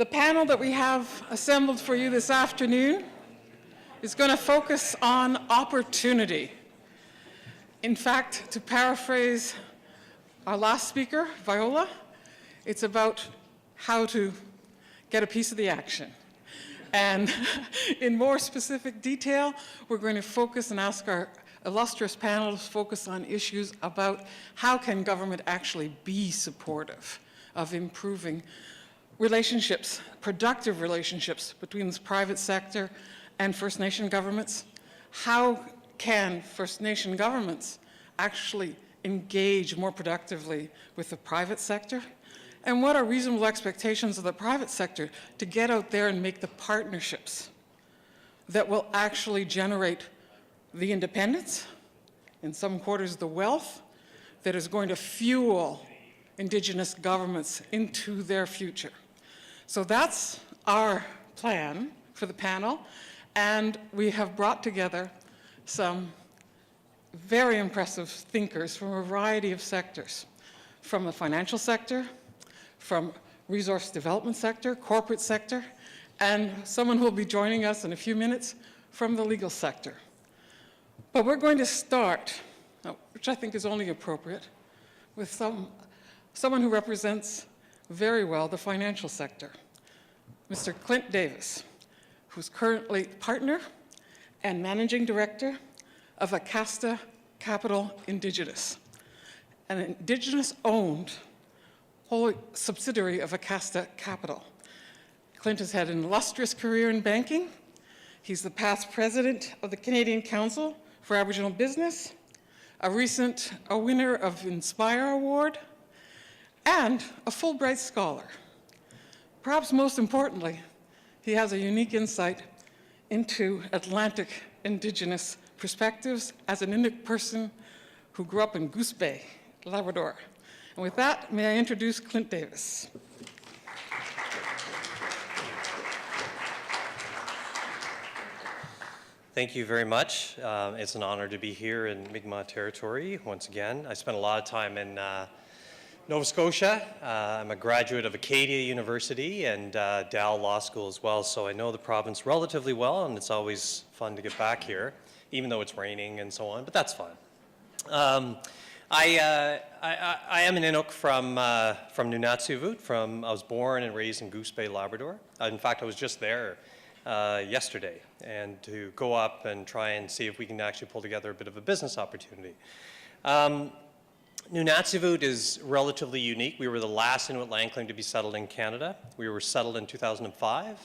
The panel that we have assembled for you this afternoon is going to focus on opportunity. In fact, to paraphrase our last speaker, Viola, it's about how to get a piece of the action. And in more specific detail, we're going to focus and ask our illustrious panel to focus on issues about how can government actually be supportive of improving relationships, productive relationships between the private sector and First Nation governments. How can First Nation governments actually engage more productively with the private sector? And what are reasonable expectations of the private sector to get out there and make the partnerships that will actually generate the independence, in some quarters the wealth, that is going to fuel Indigenous governments into their future. So that's our plan for the panel, and we have brought together some very impressive thinkers from a variety of sectors, from the financial sector, from resource development sector, corporate sector, and someone who will be joining us in a few minutes from the legal sector. But we're going to start, which I think is only appropriate, with someone who represents very well the financial sector, Mr. Clint Davis, who's currently partner and managing director of Acasta Capital Indigenous, an Indigenous-owned wholly subsidiary of Acasta Capital. Clint has had an illustrious career in banking. He's the past president of the Canadian Council for Aboriginal Business, a winner of Inspire Award, and a Fulbright Scholar. Perhaps most importantly, he has a unique insight into Atlantic Indigenous perspectives as an Inuit person who grew up in Goose Bay, Labrador. And with that, may I introduce Clint Davis. Thank you very much. It's an honor to be here in Mi'kmaq territory once again. I spent a lot of time in Nova Scotia. I'm a graduate of Acadia University and Dal Law School as well, so I know the province relatively well, and it's always fun to get back here, even though it's raining and so on, but that's fine. I am an Inuk from Nunatsiavut. I was born and raised in Goose Bay, Labrador. In fact, I was just there yesterday, and to go up and try and see if we can actually pull together a bit of a business opportunity. Nunatsiavut is relatively unique. We were the last Inuit land claim to be settled in Canada. We were settled in 2005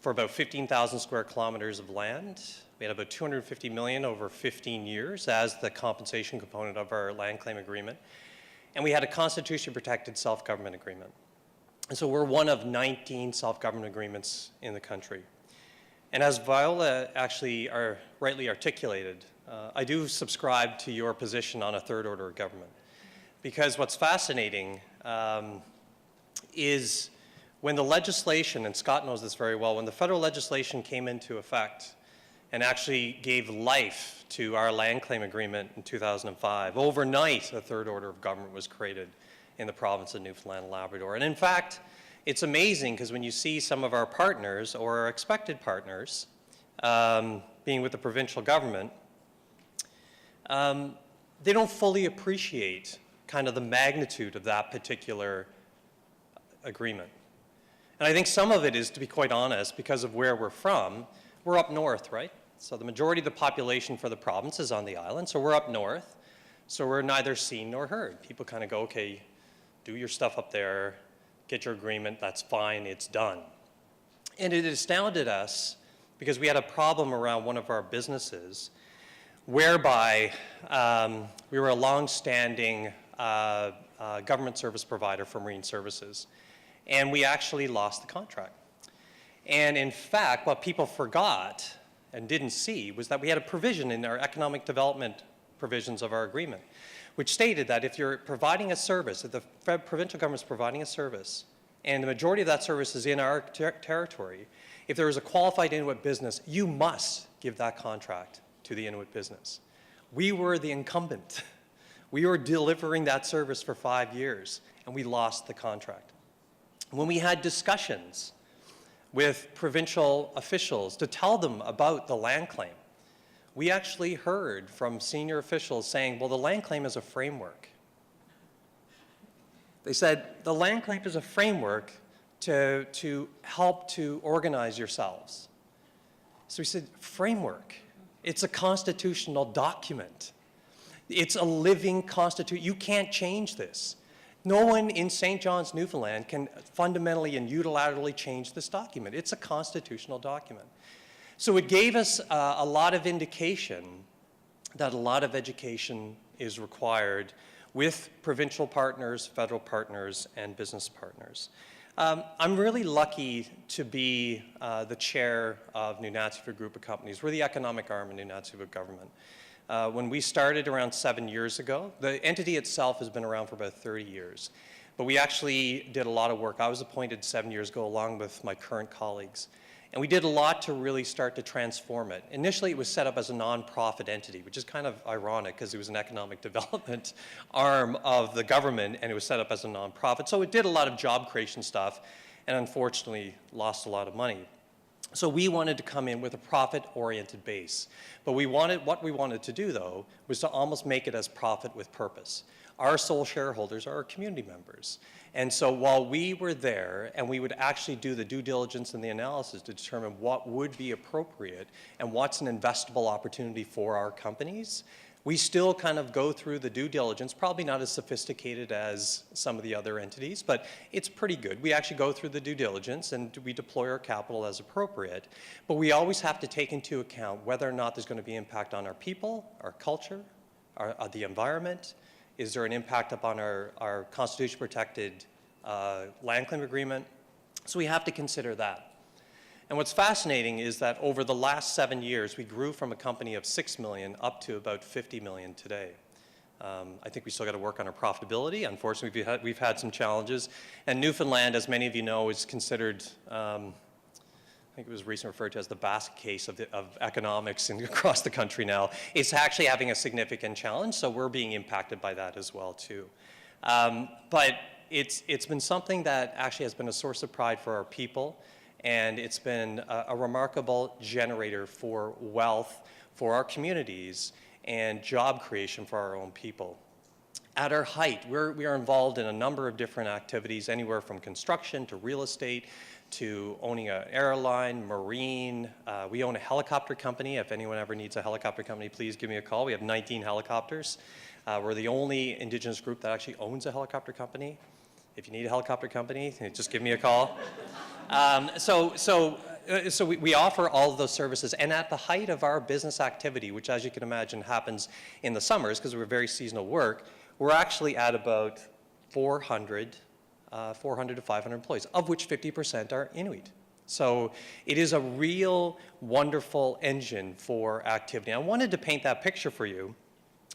for about 15,000 square kilometers of land. We had about 250 million over 15 years as the compensation component of our land claim agreement. And we had a constitution-protected self-government agreement. And so we're one of 19 self-government agreements in the country. And as Viola actually rightly articulated, I do subscribe to your position on a third order of government. Because what's fascinating is when the legislation, and Scott knows this very well, when the federal legislation came into effect and actually gave life to our land claim agreement in 2005, overnight a third order of government was created in the province of Newfoundland and Labrador. And in fact, it's amazing because when you see some of our partners or our expected partners being with the provincial government, they don't fully appreciate kind of the magnitude of that particular agreement. And I think some of it is, to be quite honest, because of where we're from. We're up north, right? So the majority of the population for the province is on the island, so we're up north. So we're neither seen nor heard. People kind of go, okay, do your stuff up there, get your agreement, that's fine, it's done. And it astounded us because we had a problem around one of our businesses whereby we were a long-standing government service provider for marine services, and we actually lost the contract. And in fact, what people forgot and didn't see was that we had a provision in our economic development provisions of our agreement, which stated that if you're providing a service, if the provincial government is providing a service, and the majority of that service is in our territory, if there is a qualified Inuit business, you must give that contract to the Inuit business. We were the incumbent. We were delivering that service for 5 years, and we lost the contract. When we had discussions with provincial officials to tell them about the land claim. We actually heard from senior officials saying, well, the land claim is a framework. They said, the land claim is a framework to help to organize yourselves. So we said, framework. It's a constitutional document. It's a living constitution. You can't change this. No one in St. John's, Newfoundland can fundamentally and unilaterally change this document. It's a constitutional document. So it gave us a lot of indication that a lot of education is required with provincial partners, federal partners, and business partners. I'm really lucky to be the chair of Nunatsiavut Group of Companies. We're the economic arm of Nunatsiavut government. When we started around 7 years ago, the entity itself has been around for about 30 years. But we actually did a lot of work. I was appointed 7 years ago along with my current colleagues. And we did a lot to really start to transform it. Initially, it was set up as a nonprofit entity, which is kind of ironic because it was an economic development arm of the government, and it was set up as a nonprofit. So it did a lot of job creation stuff, and unfortunately lost a lot of money. So we wanted to come in with a profit-oriented base. But what we wanted to do, though, was to almost make it as profit with purpose. Our sole shareholders are our community members. And so while we were there and we would actually do the due diligence and the analysis to determine what would be appropriate and what's an investable opportunity for our companies, we still kind of go through the due diligence, probably not as sophisticated as some of the other entities, but it's pretty good. We actually go through the due diligence and we deploy our capital as appropriate. But we always have to take into account whether or not there's going to be impact on our people, our culture, the environment. Is there an impact upon our constitution-protected land claim agreement? So we have to consider that. And what's fascinating is that over the last 7 years, we grew from a company of 6 million up to about 50 million today. I think we still got to work on our profitability. Unfortunately, we've had some challenges. And Newfoundland, as many of you know, is considered, I think it was recently referred to as the basket case of economics across the country now. It's actually having a significant challenge, so we're being impacted by that as well, too. But it's been something that actually has been a source of pride for our people, and it's been a remarkable generator for wealth for our communities and job creation for our own people. At our height, we are involved in a number of different activities, anywhere from construction to real estate, to owning an airline, marine. We own a helicopter company. If anyone ever needs a helicopter company, please give me a call. We have 19 helicopters. We're the only Indigenous group that actually owns a helicopter company. If you need a helicopter company, just give me a call. So we offer all of those services. And at the height of our business activity, which as you can imagine happens in the summers because we're very seasonal work, we're actually at about 400 to 500 employees, of which 50% are Inuit. So it is a real wonderful engine for activity. I wanted to paint that picture for you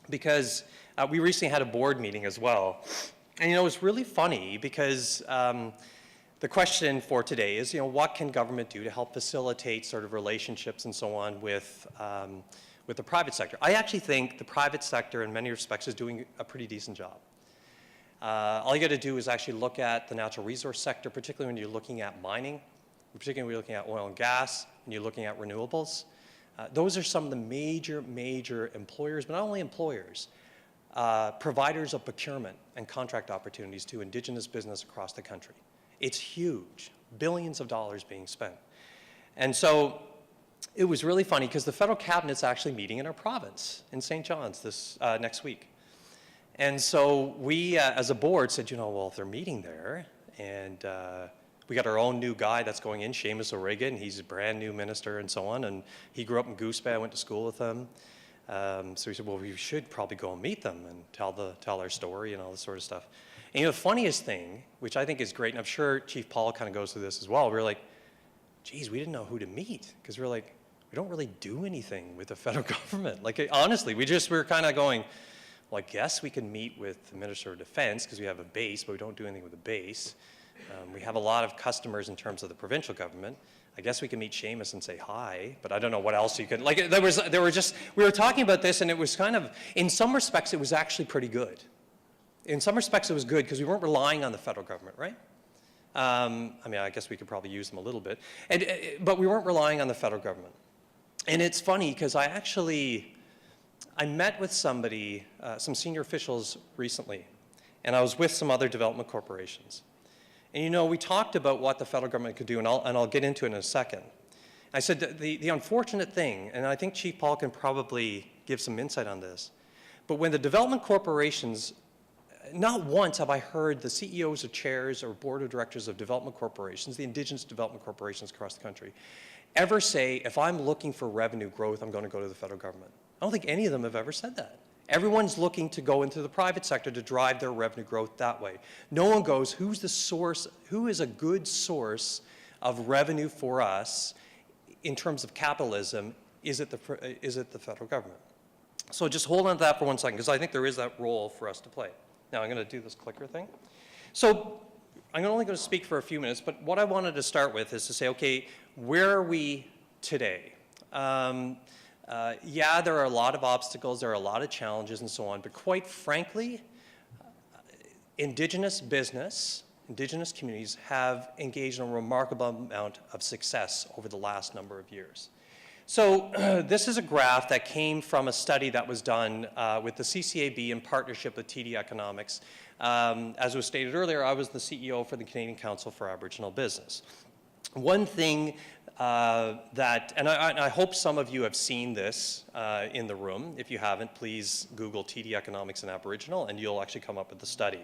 because we recently had a board meeting as well. And it was really funny because the question for today is, what can government do to help facilitate sort of relationships and so on with the private sector? I actually think the private sector in many respects is doing a pretty decent job. All you got to do is actually look at the natural resource sector, particularly when you're looking at mining, particularly when you're looking at oil and gas, when you're looking at renewables. Those are some of the major employers, but not only employers, providers of procurement and contract opportunities to Indigenous business across the country. It's huge, billions of dollars being spent. And so it was really funny because the federal cabinet's actually meeting in our province in St. John's this next week. And so we, as a board, said, well, if they're meeting there, and we got our own new guy that's going in, Seamus O'Regan, he's a brand new minister and so on, and he grew up in Goose Bay, I went to school with him. So we said, well, we should probably go and meet them and tell our story and all this sort of stuff. And the funniest thing, which I think is great, and I'm sure Chief Paul kind of goes through this as well, we're like, geez, we didn't know who to meet, because we're like, we don't really do anything with the federal government. Like, honestly, we were kind of going, well, I guess we can meet with the Minister of Defense because we have a base, but we don't do anything with the base. We have a lot of customers in terms of the provincial government. I guess we can meet Seamus and say hi, but I don't know what else you could, like, we were talking about this, and it was kind of, in some respects, it was actually pretty good. In some respects, it was good because we weren't relying on the federal government, right? I mean, I guess we could probably use them a little bit. But we weren't relying on the federal government. And it's funny because I met with somebody, some senior officials recently, and I was with some other development corporations. And you know, we talked about what the federal government could do, and I'll get into it in a second. I said the unfortunate thing, and I think Chief Paul can probably give some insight on this, but when the development corporations, not once have I heard the CEOs or chairs or board of directors of development corporations, the Indigenous development corporations across the country, ever say, if I'm looking for revenue growth, I'm going to go to the federal government. I don't think any of them have ever said that. Everyone's looking to go into the private sector to drive their revenue growth that way. No one goes, who's the source, who is a good source of revenue for us in terms of capitalism? Is it the federal government? So just hold on to that for 1 second, because I think there is that role for us to play. Now I'm going to do this clicker thing. So I'm only going to speak for a few minutes, but what I wanted to start with is to say, okay, where are we today? Yeah, there are a lot of obstacles, there are a lot of challenges and so on, but quite frankly, Indigenous business, Indigenous communities have engaged in a remarkable amount of success over the last number of years. So this is a graph that came from a study that was done with the CCAB in partnership with TD Economics. As was stated earlier, I was the CEO for the Canadian Council for Aboriginal Business. One thing and I hope some of you have seen this in the room. If you haven't, please Google TD Economics and Aboriginal, and you'll actually come up with the study.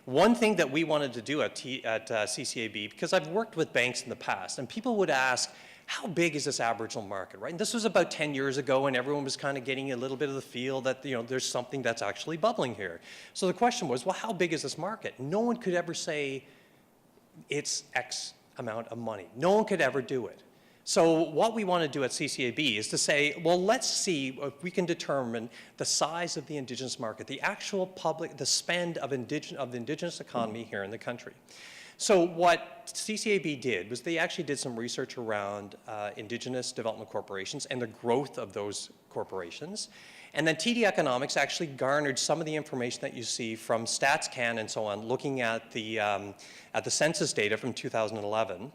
One thing that we wanted to do at CCAB, because I've worked with banks in the past, and people would ask, how big is this Aboriginal market, right? And this was about 10 years ago, and everyone was kind of getting a little bit of the feel that, there's something that's actually bubbling here. So the question was, well, how big is this market? No one could ever say it's X amount of money. No one could ever do it. So what we want to do at CCAB is to say, well, let's see if we can determine the size of the Indigenous market, the actual the spend of the Indigenous economy here in the country. So what CCAB did was they actually did some research around Indigenous development corporations and the growth of those corporations. And then TD Economics actually garnered some of the information that you see from StatsCan and so on, looking at the census data from 2011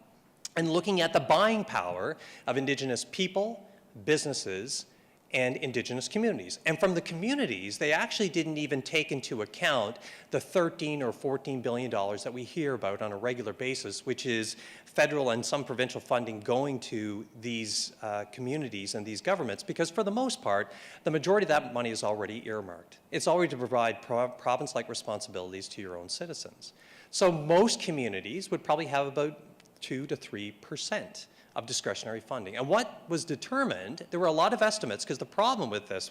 and looking at the buying power of Indigenous people, businesses, and Indigenous communities. And from the communities, they actually didn't even take into account the $13 or $14 billion that we hear about on a regular basis, which is federal and some provincial funding going to these communities and these governments, because for the most part, the majority of that money is already earmarked. It's already to provide province-like responsibilities to your own citizens. So most communities would probably have about 2 to 3% of discretionary funding. And what was determined, there were a lot of estimates, because the problem with this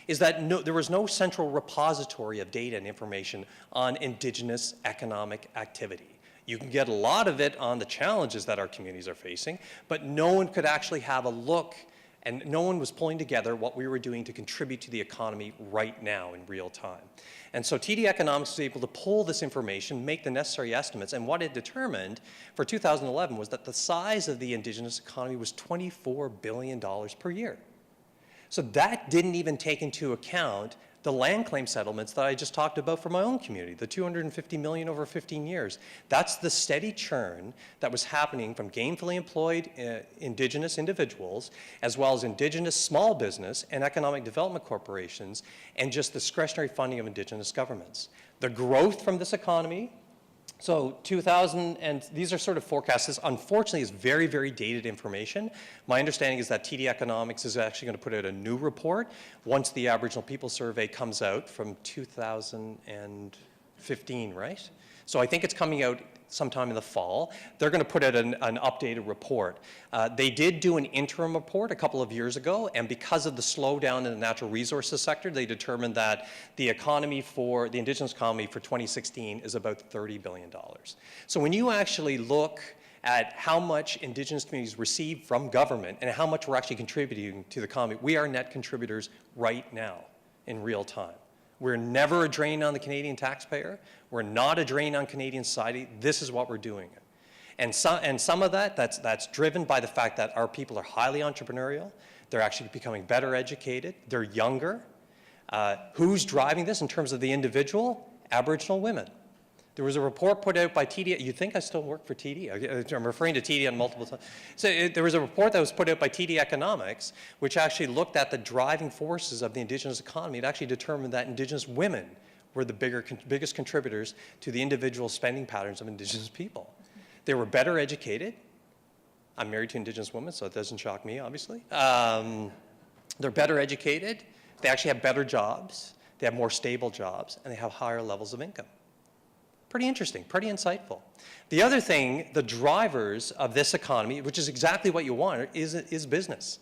is that there was no central repository of data and information on Indigenous economic activity. You can get a lot of it on the challenges that our communities are facing, but no one could actually have a look, and no one was pulling together what we were doing to contribute to the economy right now in real time. And so TD Economics was able to pull this information, make the necessary estimates, and what it determined for 2011 was that the size of the Indigenous economy was $24 billion per year. So that didn't even take into account the land claim settlements that I just talked about for my own community, the $250 million over 15 years. That's the steady churn that was happening from gainfully employed Indigenous individuals, as well as Indigenous small business and economic development corporations, and just discretionary funding of Indigenous governments. The growth from this economy, so 2000, and these are sort of forecasts. This, unfortunately, is very, very dated information. My understanding is that TD Economics is actually going to put out a new report once the Aboriginal People Survey comes out from 2015, right? So I think it's coming out sometime in the fall. They're going to put out an updated report. They did do an interim report a couple of years ago, and because of the slowdown in the natural resources sector, they determined that the economy for the Indigenous economy for 2016 is about $30 billion. So when you actually look at how much Indigenous communities receive from government and how much we're actually contributing to the economy, we are net contributors right now in real time. We're never a drain on the Canadian taxpayer. We're not a drain on Canadian society. This is what we're doing. And some of that's driven by the fact that our people are highly entrepreneurial. They're actually becoming better educated. They're younger. Who's driving this in terms of the individual? Aboriginal women. There was a report put out by TD. You think I still work for TD? I'm referring to TD on multiple times. So there was a report that was put out by TD Economics, which actually looked at the driving forces of the Indigenous economy. It actually determined that Indigenous women were the biggest contributors to the individual spending patterns of Indigenous people. They were better educated. I'm married to Indigenous women, so it doesn't shock me, obviously. They're better educated. They actually have better jobs. They have more stable jobs, and they have higher levels of income. Pretty interesting, pretty insightful. The other thing, the drivers of this economy, which is exactly what you want, is business.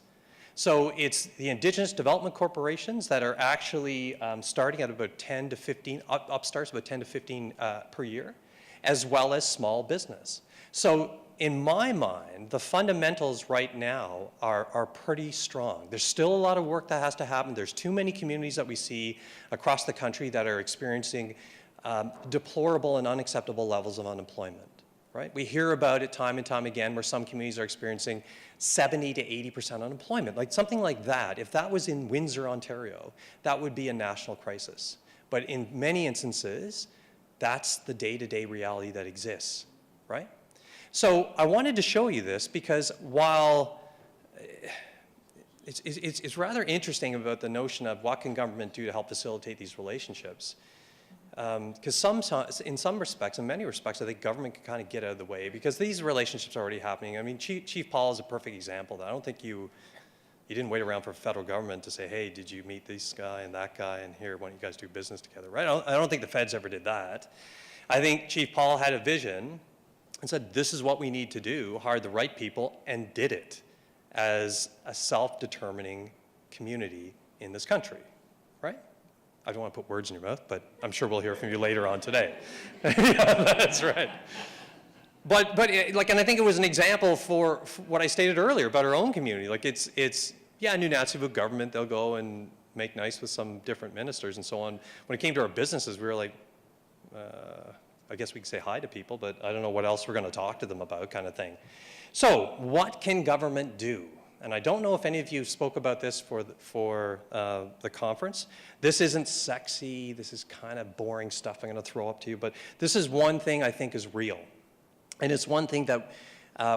So it's the Indigenous development corporations that are actually starting at about 10 to 15, upstarts about 10 to 15 per year, as well as small business. So in my mind, the fundamentals right now are pretty strong. There's still a lot of work that has to happen. There's too many communities that we see across the country that are experiencing deplorable and unacceptable levels of unemployment, right? We hear about it time and time again where some communities are experiencing 70 to 80% unemployment. Like something like that, if that was in Windsor, Ontario, that would be a national crisis. But in many instances, that's the day-to-day reality that exists, right? So I wanted to show you this because while it's rather interesting about the notion of what can government do to help facilitate these relationships, because in some respects, in many respects, I think government can kind of get out of the way because these relationships are already happening. I mean, Chief Paul is a perfect example of that. I don't think you didn't wait around for federal government to say, hey, did you meet this guy and that guy, and here, why don't you guys do business together, right? I don't think the feds ever did that. I think Chief Paul had a vision and said, this is what we need to do, hired the right people, and did it as a self-determining community in this country, right? I don't want to put words in your mouth, but I'm sure we'll hear from you later on today. Yeah, that's right. But and I think it was an example for what I stated earlier about our own community. Like yeah, New Nazi government, they'll go and make nice with some different ministers and so on. When it came to our businesses, we were like, I guess we could say hi to people, but I don't know what else we're going to talk to them about, kind of thing. So what can government do? And I don't know if any of you spoke about this for the conference. This isn't sexy. This is kind of boring stuff I'm going to throw up to you. But this is one thing I think is real. And it's one thing that,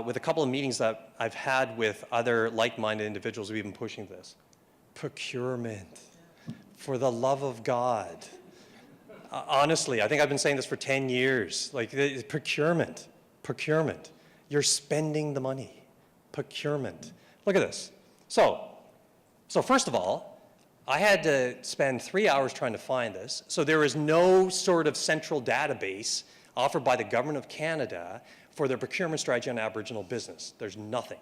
with a couple of meetings that I've had with other like-minded individuals, we've been pushing this. Procurement. For the love of God. Honestly, I think I've been saying this for 10 years. Like, procurement. Procurement. You're spending the money. Procurement. Look at this. So first of all, I had to spend 3 hours trying to find this. So there is no sort of central database offered by the Government of Canada for their procurement strategy on Aboriginal business. There's nothing.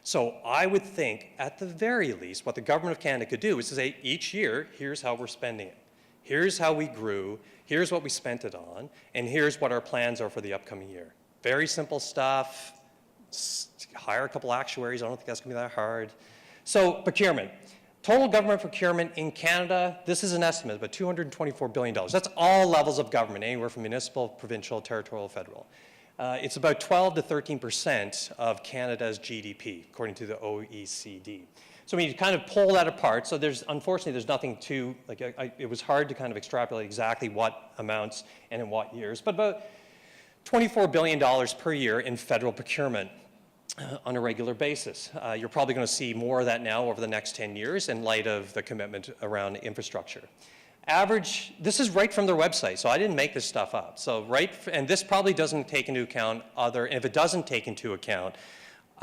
So I would think, at the very least, what the Government of Canada could do is to say, each year, here's how we're spending it. Here's how we grew, here's what we spent it on, and here's what our plans are for the upcoming year. Very simple stuff. Hire a couple actuaries. I don't think that's going to be that hard. So procurement. Total government procurement in Canada, this is an estimate, about $224 billion. That's all levels of government, anywhere from municipal, provincial, territorial, federal. It's about 12 to 13% of Canada's GDP, according to the OECD. So when you kind of pull that apart, so unfortunately there's nothing to, it was hard to kind of extrapolate exactly what amounts and in what years, but about $24 billion per year in federal procurement on a regular basis. You're probably going to see more of that now over the next 10 years in light of the commitment around infrastructure. Average, this is right from their website, so I didn't make this stuff up. So and this probably doesn't take into account if it doesn't take into account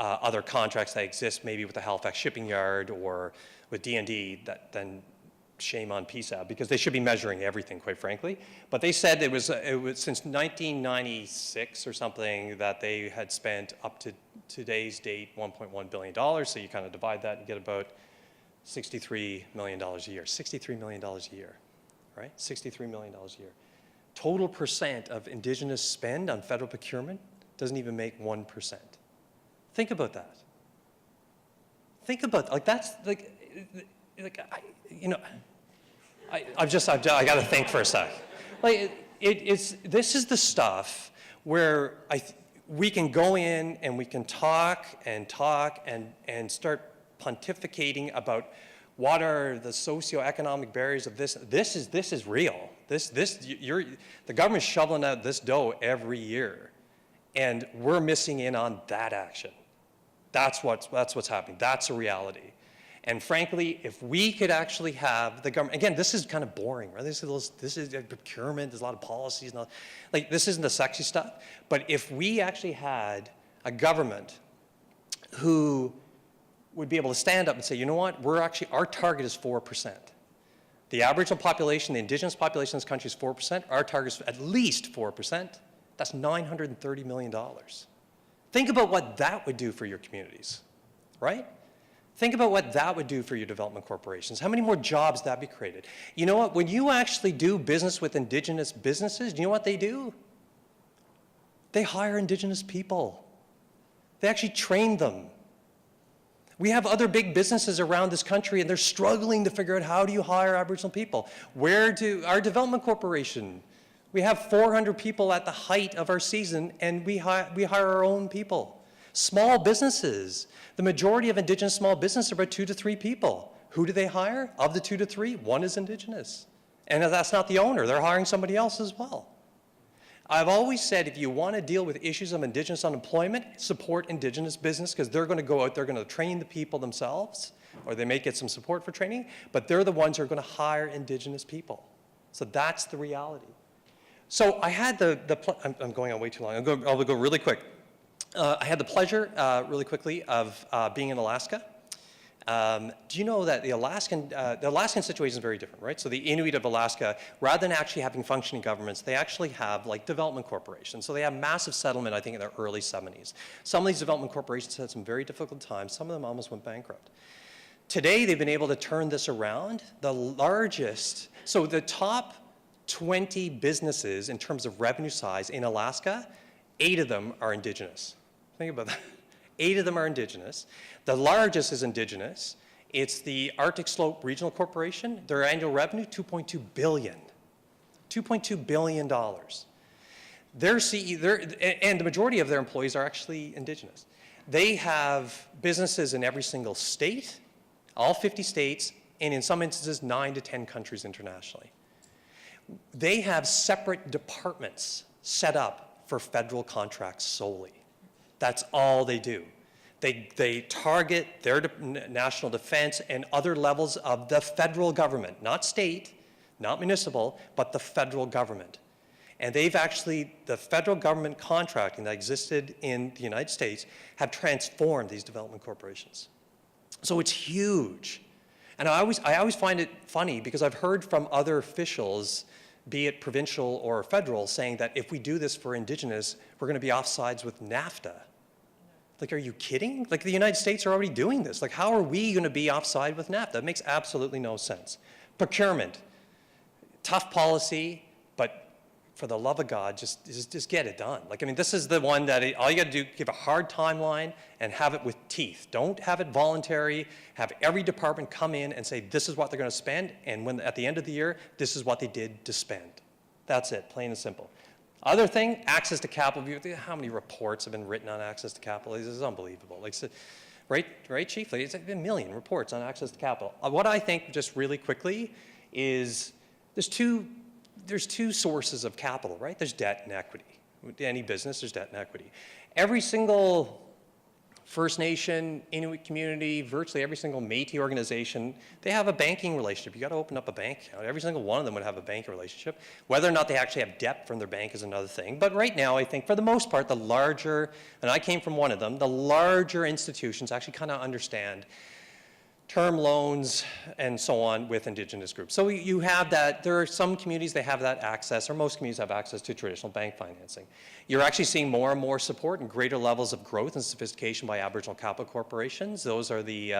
other contracts that exist, maybe with the Halifax shipping yard or with D&D, then shame on PSAB, because they should be measuring everything, quite frankly. But they said it was since 1996 or something that they had spent up to today's date $1.1 billion. So you kind of divide that and you get about $63 million a year. $63 million a year, right? $63 million a year. Total percent of Indigenous spend on federal procurement doesn't even make 1%. Think about that. Think about, I got to think for a sec. This is the stuff where we can go in and we can talk and start pontificating about What are the socioeconomic barriers of this? This is real. The government's shoveling out this dough every year, and we're missing in on that action. That's what's happening. That's a reality. And frankly, if we could actually have the government, again, this is kind of boring, right? This is procurement, there's a lot of policies, and all, like this isn't the sexy stuff. But if we actually had a government who would be able to stand up and say, you know what, our target is 4%. The Aboriginal population, the Indigenous population in this country is 4%. Our target is at least 4%. That's $930 million. Think about what that would do for your communities, right? Think about what that would do for your development corporations. How many more jobs that be created? You know what, when you actually do business with Indigenous businesses, do you know what they do? They hire Indigenous people. They actually train them. We have other big businesses around this country and they're struggling to figure out how do you hire Aboriginal people? Our development corporation, we have 400 people at the height of our season and we hire our own people. Small businesses, the majority of Indigenous small businesses are about 2 to 3 people. Who do they hire? Of the 2 to 3, 1 is Indigenous. And that's not the owner, they're hiring somebody else as well. I've always said if you want to deal with issues of Indigenous unemployment, support Indigenous business because they're going to go out, they're going to train the people themselves, or they may get some support for training, but they're the ones who are going to hire Indigenous people. So that's the reality. So I had I'm going on way too long, I'll go really quick. I had the pleasure, really quickly, of being in Alaska. Do you know that the Alaskan situation is very different, right? So the Inuit of Alaska, rather than actually having functioning governments, they actually have like development corporations. So they have massive settlement, I think, in their early 70s. Some of these development corporations had some very difficult times. Some of them almost went bankrupt. Today, they've been able to turn this around. So the top 20 businesses in terms of revenue size in Alaska, 8 of them are Indigenous. Think about that. 8 of them are Indigenous. The largest is Indigenous. It's the Arctic Slope Regional Corporation. Their annual revenue, $2.2 billion. $2.2 billion. And the majority of their employees are actually Indigenous. They have businesses in every single state, all 50 states, and in some instances, 9 to 10 countries internationally. They have separate departments set up for federal contracts solely. That's all they do. They target their national defense and other levels of the federal government, not state, not municipal, but the federal government. And the federal government contracting that existed in the United States have transformed these development corporations. So it's huge. And I always find it funny because I've heard from other officials, be it provincial or federal, saying that if we do this for Indigenous, we're going to be offsides with NAFTA. Like, are you kidding? Like, the United States are already doing this. Like, how are we going to be offside with NAFTA? It makes absolutely no sense. Procurement, tough policy, but for the love of God, just get it done. Like, I mean, this is the one that all you got to do, give a hard timeline and have it with teeth. Don't have it voluntary. Have every department come in and say, this is what they're going to spend, and when at the end of the year, this is what they did to spend. That's it, plain and simple. Other thing, access to capital. How many reports have been written on access to capital? This is unbelievable. Like, right, Chief? Like, it's like 1 million reports on access to capital. What I think, just really quickly, is there's two sources of capital, right? There's debt and equity. With any business, there's debt and equity. Every single First Nation, Inuit community, virtually every single Métis organization, they have a banking relationship. You got to open up a bank account. Every single one of them would have a banking relationship. Whether or not they actually have debt from their bank is another thing. But right now, I think for the most part, the larger, and I came from one of them, the larger institutions actually kind of understand term loans and so on with Indigenous groups. So you have that. There are some communities that have that access, or most communities have access to traditional bank financing. You're actually seeing more and more support and greater levels of growth and sophistication by Aboriginal capital corporations. Those are the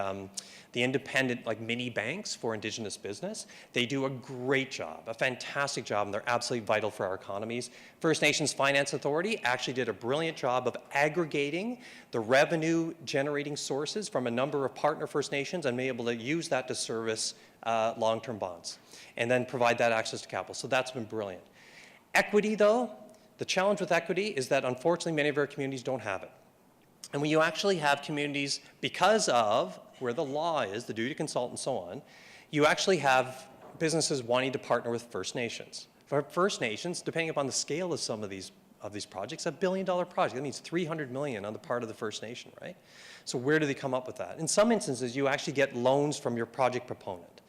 independent, like, mini banks for Indigenous business. They do a great job, a fantastic job, and they're absolutely vital for our economies. First Nations Finance Authority actually did a brilliant job of aggregating the revenue generating sources from a number of partner First Nations and be able to use that to service long-term bonds and then provide that access to capital. So that's been brilliant. Equity, though, the challenge with equity is that unfortunately many of our communities don't have it. And when you actually have communities, because of where the law is, the duty to consult and so on, you actually have businesses wanting to partner with First Nations. For First Nations, depending upon the scale of some of these projects, $1 billion project, that means $300 million on the part of the First Nation, right? So where do they come up with that? In some instances, you actually get loans from your project proponent.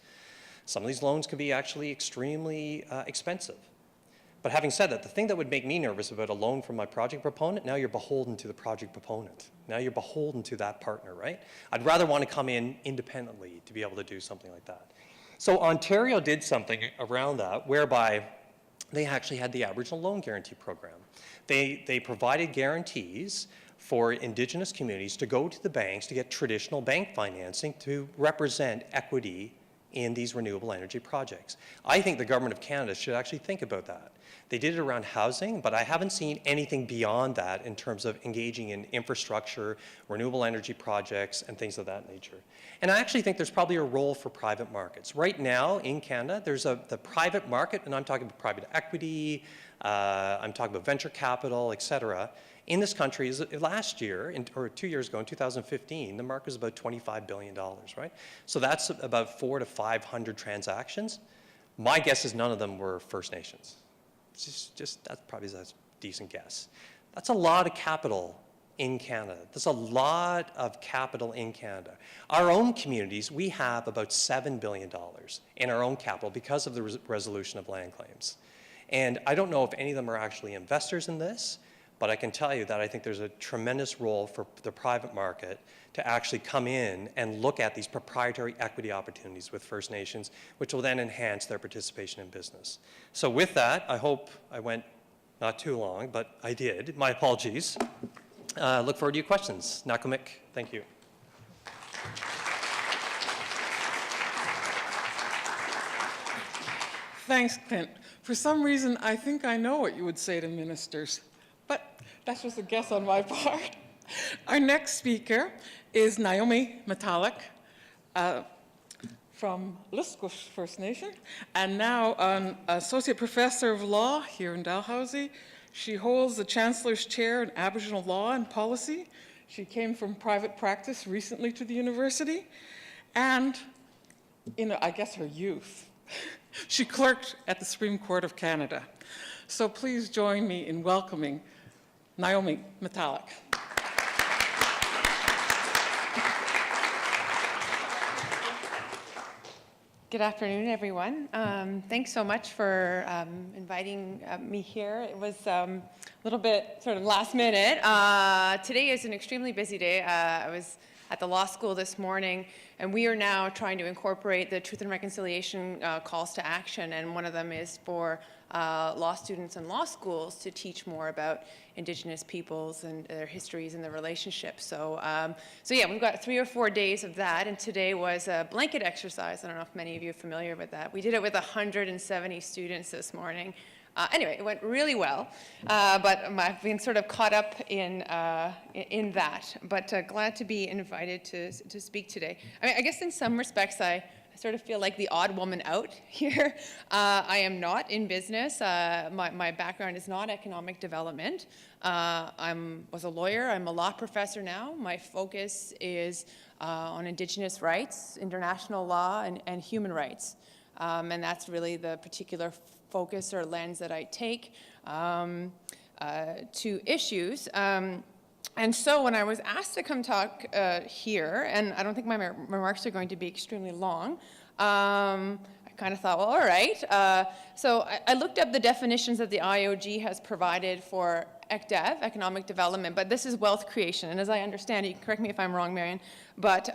Some of these loans can be actually extremely expensive. But having said that, the thing that would make me nervous about a loan from my project proponent, now you're beholden to the project proponent. Now you're beholden to that partner, right? I'd rather want to come in independently to be able to do something like that. So Ontario did something around that whereby they actually had the Aboriginal Loan Guarantee Program. They provided guarantees for Indigenous communities to go to the banks to get traditional bank financing to represent equity in these renewable energy projects. I think the Government of Canada should actually think about that. They did it around housing, but I haven't seen anything beyond that in terms of engaging in infrastructure, renewable energy projects, and things of that nature. And I actually think there's probably a role for private markets. Right now in Canada, there's the private market, and I'm talking about private equity, I'm talking about venture capital, et cetera. In this country, last year, or 2 years ago, in 2015, the market was about $25 billion, right? So that's about 400 to 500 transactions. My guess is none of them were First Nations. That's probably a decent guess. That's a lot of capital in Canada. There's a lot of capital in Canada. Our own communities, we have about $7 billion in our own capital because of the resolution of land claims. And I don't know if any of them are actually investors in this, but I can tell you that I think there's a tremendous role for the private market to actually come in and look at these proprietary equity opportunities with First Nations, which will then enhance their participation in business. So with that, I hope I went not too long, but I did. My apologies. Look forward to your questions. Nakamik, thank you. Thanks, Clint. For some reason, I think I know what you would say to ministers, but that's just a guess on my part. Our next speaker is Naomi Metallic from Liscouche First Nation, and now an associate professor of law here in Dalhousie. She holds the Chancellor's Chair in Aboriginal Law and Policy. She came from private practice recently to the university, and in, I guess, her youth, she clerked at the Supreme Court of Canada. So please join me in welcoming Naomi Metallic. Good afternoon, everyone. Thanks so much for inviting me here. It was a little bit sort of last minute. Today is an extremely busy day. I was at the law school this morning, and we are now trying to incorporate the Truth and Reconciliation calls to action, and one of them is for law students and law schools to teach more about Indigenous peoples and their histories and their relationships. So yeah, we've got 3 or 4 days of that, and today was a blanket exercise. I don't know if many of you are familiar with that. We did it with 170 students this morning. Anyway, it went really well, but I've been sort of caught up in that, but glad to be invited to speak today. I mean, I guess in some respects, I sort of feel like the odd woman out here. I am not in business. My background is not economic development. I was a lawyer. I'm a law professor now. My focus is on Indigenous rights, international law, and human rights. And that's really the particular focus or lens that I take to issues. And so when I was asked to come talk here, and I don't think my remarks are going to be extremely long, I kind of thought, well, all right. So I looked up the definitions that the IOG has provided for ECDEV, economic development, but this is wealth creation. And as I understand it, you can correct me if I'm wrong, Marion, but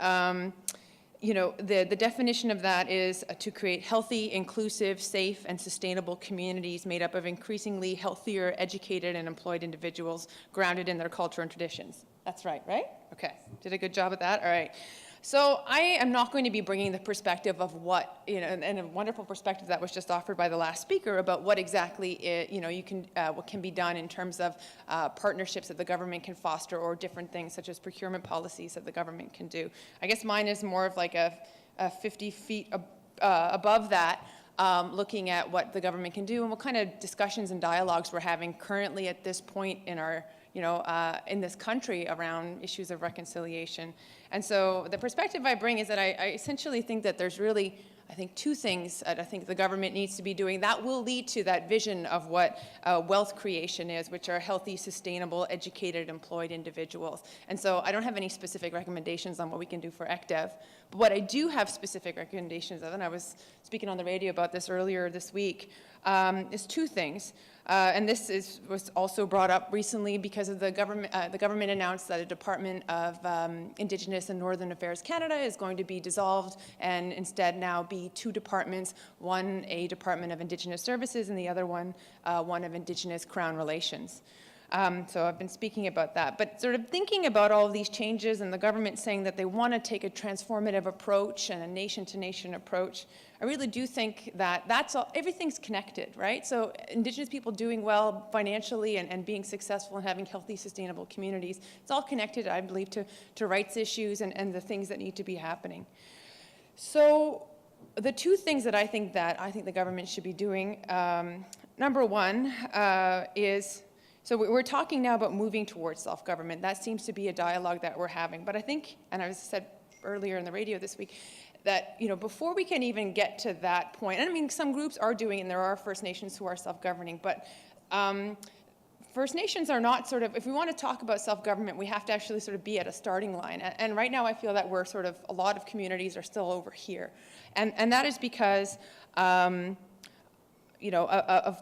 you know, the definition of that is to create healthy, inclusive, safe, and sustainable communities made up of increasingly healthier, educated, and employed individuals grounded in their culture and traditions. That's right, right? Okay, did a good job at that? All right. So I am not going to be bringing the perspective of what, you know, and a wonderful perspective that was just offered by the last speaker about what exactly, you know, what can be done in terms of partnerships that the government can foster or different things such as procurement policies that the government can do. I guess mine is more of like a 50 feet above that, looking at what the government can do and what kind of discussions and dialogues we're having currently at this point in our in this country around issues of reconciliation. And so the perspective I bring is that I essentially think that there's really, I think, two things that I think the government needs to be doing that will lead to that vision of what wealth creation is, which are healthy, sustainable, educated, employed individuals. And so I don't have any specific recommendations on what we can do for ECDEV, but what I do have specific recommendations of, and I was speaking on the radio about this earlier this week, is two things. And this was also brought up recently because of the government announced that a Department of Indigenous and Northern Affairs Canada is going to be dissolved and instead now be two departments, one a Department of Indigenous Services and the other one of Indigenous Crown Relations. So I've been speaking about that. But sort of thinking about all of these changes and the government saying that they want to take a transformative approach and a nation-to-nation approach, I really do think that everything's connected, right? So Indigenous people doing well financially and being successful and having healthy, sustainable communities, it's all connected, I believe, to rights issues and the things that need to be happening. So the two things that I think the government should be doing, number one is, so we're talking now about moving towards self-government. That seems to be a dialogue that we're having. But I think, and I said earlier in the radio this week, that before we can even get to that point, and I mean some groups are doing, and there are First Nations who are self-governing, but First Nations are not sort of, if we want to talk about self-government, we have to actually sort of be at a starting line. And right now I feel that we're sort of, a lot of communities are still over here. And that is because of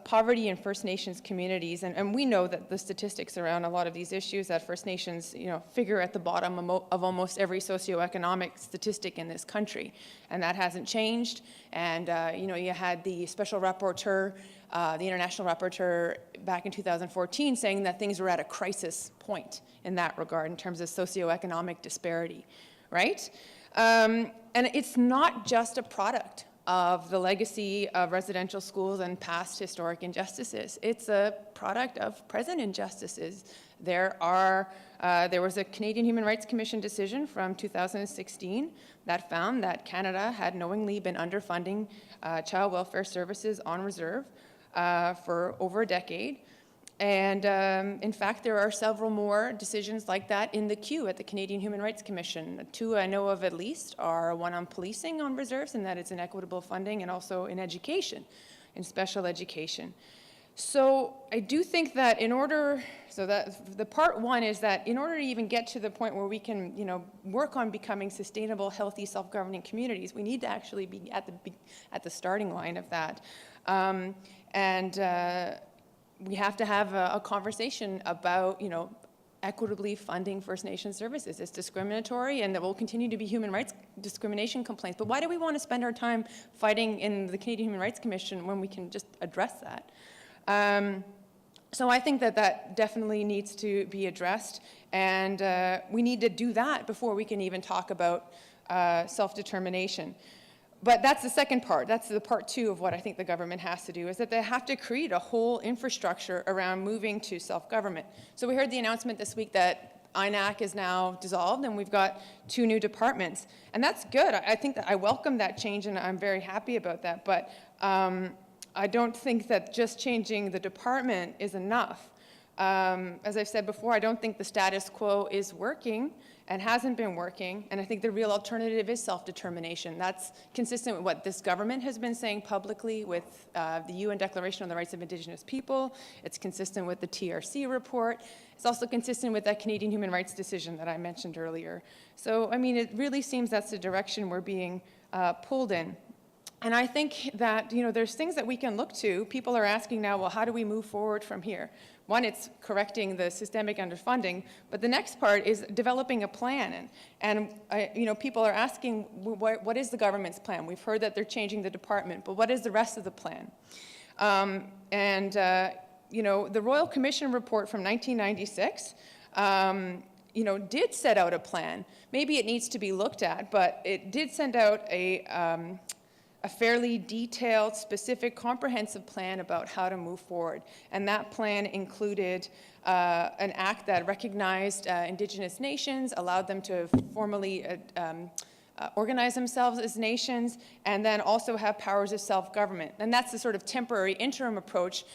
poverty in First Nations communities, and we know that the statistics around a lot of these issues, that First Nations, figure at the bottom of almost every socioeconomic statistic in this country, and that hasn't changed. And you had the special rapporteur, the international rapporteur, back in 2014, saying that things were at a crisis point in that regard in terms of socioeconomic disparity, right? And it's not just a product of the legacy of residential schools and past historic injustices. It's a product of present injustices. There was a Canadian Human Rights Commission decision from 2016 that found that Canada had knowingly been underfunding child welfare services on reserve for over a decade. And in fact, there are several more decisions like that in the queue at the Canadian Human Rights Commission. Two I know of at least are one on policing on reserves, and that it's inequitable funding, and also in education, in special education. So I do think that that the part one is that in order to even get to the point where we can, work on becoming sustainable, healthy, self-governing communities, we need to actually be at the starting line of that. We have to have a conversation about, equitably funding First Nation services. It's discriminatory, and there will continue to be human rights discrimination complaints. But why do we want to spend our time fighting in the Canadian Human Rights Commission when we can just address that? So I think that definitely needs to be addressed, and we need to do that before we can even talk about self-determination. But that's the second part. That's the part two of what I think the government has to do, is that they have to create a whole infrastructure around moving to self-government. So we heard the announcement this week that INAC is now dissolved, and we've got two new departments. And that's good. I think that I welcome that change, and I'm very happy about that. But I don't think that just changing the department is enough. As I've said before, I don't think the status quo is working and hasn't been working, and I think the real alternative is self-determination. That's consistent with what this government has been saying publicly with the UN Declaration on the Rights of Indigenous People. It's consistent with the TRC report. It's also consistent with that Canadian human rights decision that I mentioned earlier. So, I mean, it really seems that's the direction we're being pulled in. And I think that, there's things that we can look to. People are asking now, well, how do we move forward from here? One, it's correcting the systemic underfunding, but the next part is developing a plan. And people are asking, what is the government's plan? We've heard that they're changing the department, but what is the rest of the plan? The Royal Commission report from 1996, did set out a plan. Maybe it needs to be looked at, but it did send out a fairly detailed, specific, comprehensive plan about how to move forward. And that plan included an act that recognized Indigenous nations, allowed them to formally organize themselves as nations, and then also have powers of self-government. And that's the sort of temporary interim approach,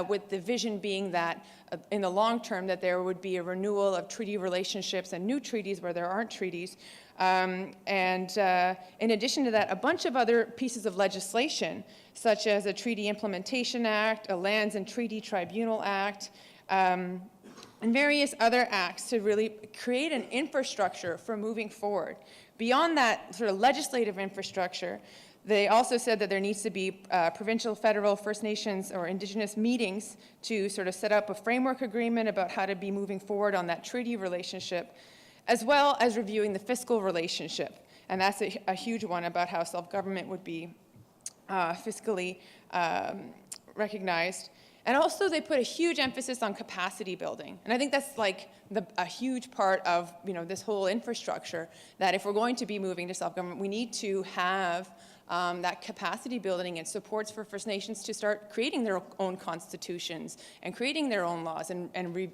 with the vision being that in the long term that there would be a renewal of treaty relationships and new treaties where there aren't treaties. In addition to that, a bunch of other pieces of legislation, such as a Treaty Implementation Act, a Lands and Treaty Tribunal Act, and various other acts to really create an infrastructure for moving forward. Beyond that sort of legislative infrastructure, they also said that there needs to be provincial, federal, First Nations, or Indigenous meetings to sort of set up a framework agreement about how to be moving forward on that treaty relationship, as well as reviewing the fiscal relationship. And that's a huge one about how self-government would be fiscally recognized. And also they put a huge emphasis on capacity building. And I think that's like a huge part of this whole infrastructure, that if we're going to be moving to self-government, we need to have that capacity building and supports for First Nations to start creating their own constitutions and creating their own laws and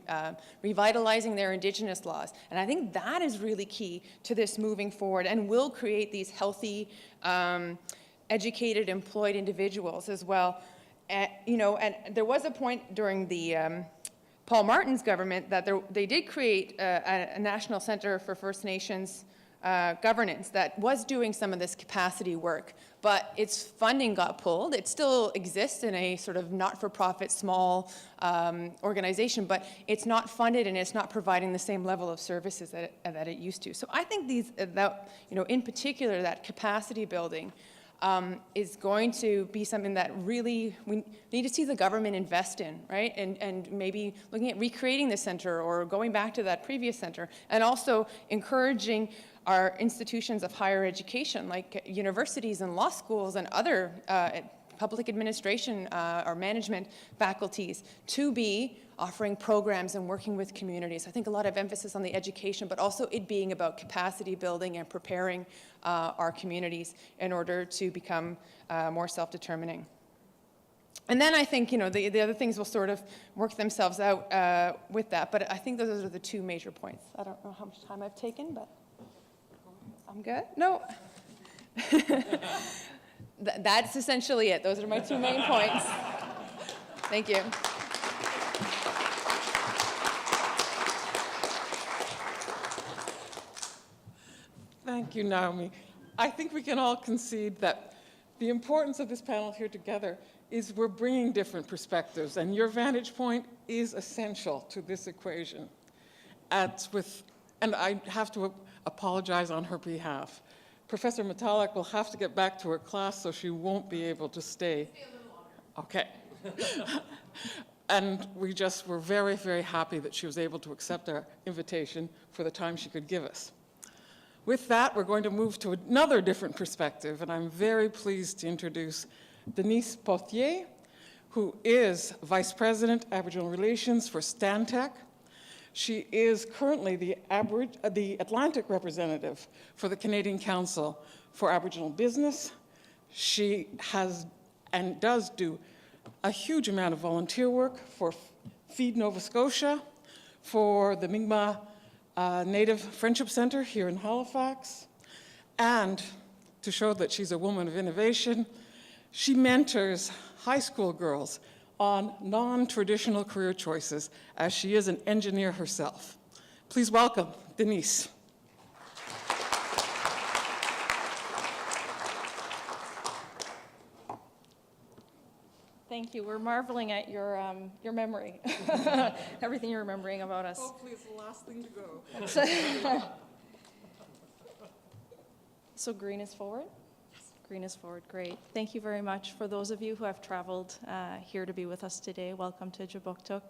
revitalizing their Indigenous laws. And I think that is really key to this moving forward and will create these healthy, educated, employed individuals as well. And there was a point during the Paul Martin's government that they did create a National Center for First Nations governance that was doing some of this capacity work, but its funding got pulled. It still exists in a sort of not-for-profit small organization, but it's not funded and it's not providing the same level of services that it used to. So I think in particular, that capacity building is going to be something that really we need to see the government invest in, right? And maybe looking at recreating the center or going back to that previous center, and also encouraging our institutions of higher education, like universities and law schools and other public administration or management faculties, to be offering programs and working with communities. I think a lot of emphasis on the education, but also it being about capacity building and preparing our communities in order to become more self-determining. And then I think, the other things will sort of work themselves out with that, but I think those are the two major points. I don't know how much time I've taken, but I'm good? No. That's essentially it. Those are my two main points. Thank you. Thank you, Naomi. I think we can all concede that the importance of this panel here together is we're bringing different perspectives, and your vantage point is essential to this equation. And I have to apologize on her behalf. Professor Metallic will have to get back to her class, so she won't be able to stay. Okay. And we just were very, very happy that she was able to accept our invitation for the time she could give us. With that, we're going to move to another different perspective, and I'm very pleased to introduce Denise Pothier, who is Vice President, Aboriginal Relations for Stantec. She is currently the Atlantic representative for the Canadian Council for Aboriginal Business. She has and does do a huge amount of volunteer work for Feed Nova Scotia, for the Mi'kmaq Native Friendship Center here in Halifax, and to show that she's a woman of innovation, she mentors high school girls on non-traditional career choices, as she is an engineer herself. Please welcome Denise. Thank you. We're marveling at your memory, everything you're remembering about us. Hopefully it's the last thing to go. So green is forward? Green is forward, great. Thank you very much. For those of you who have traveled here to be with us today, welcome to Jabuktuk.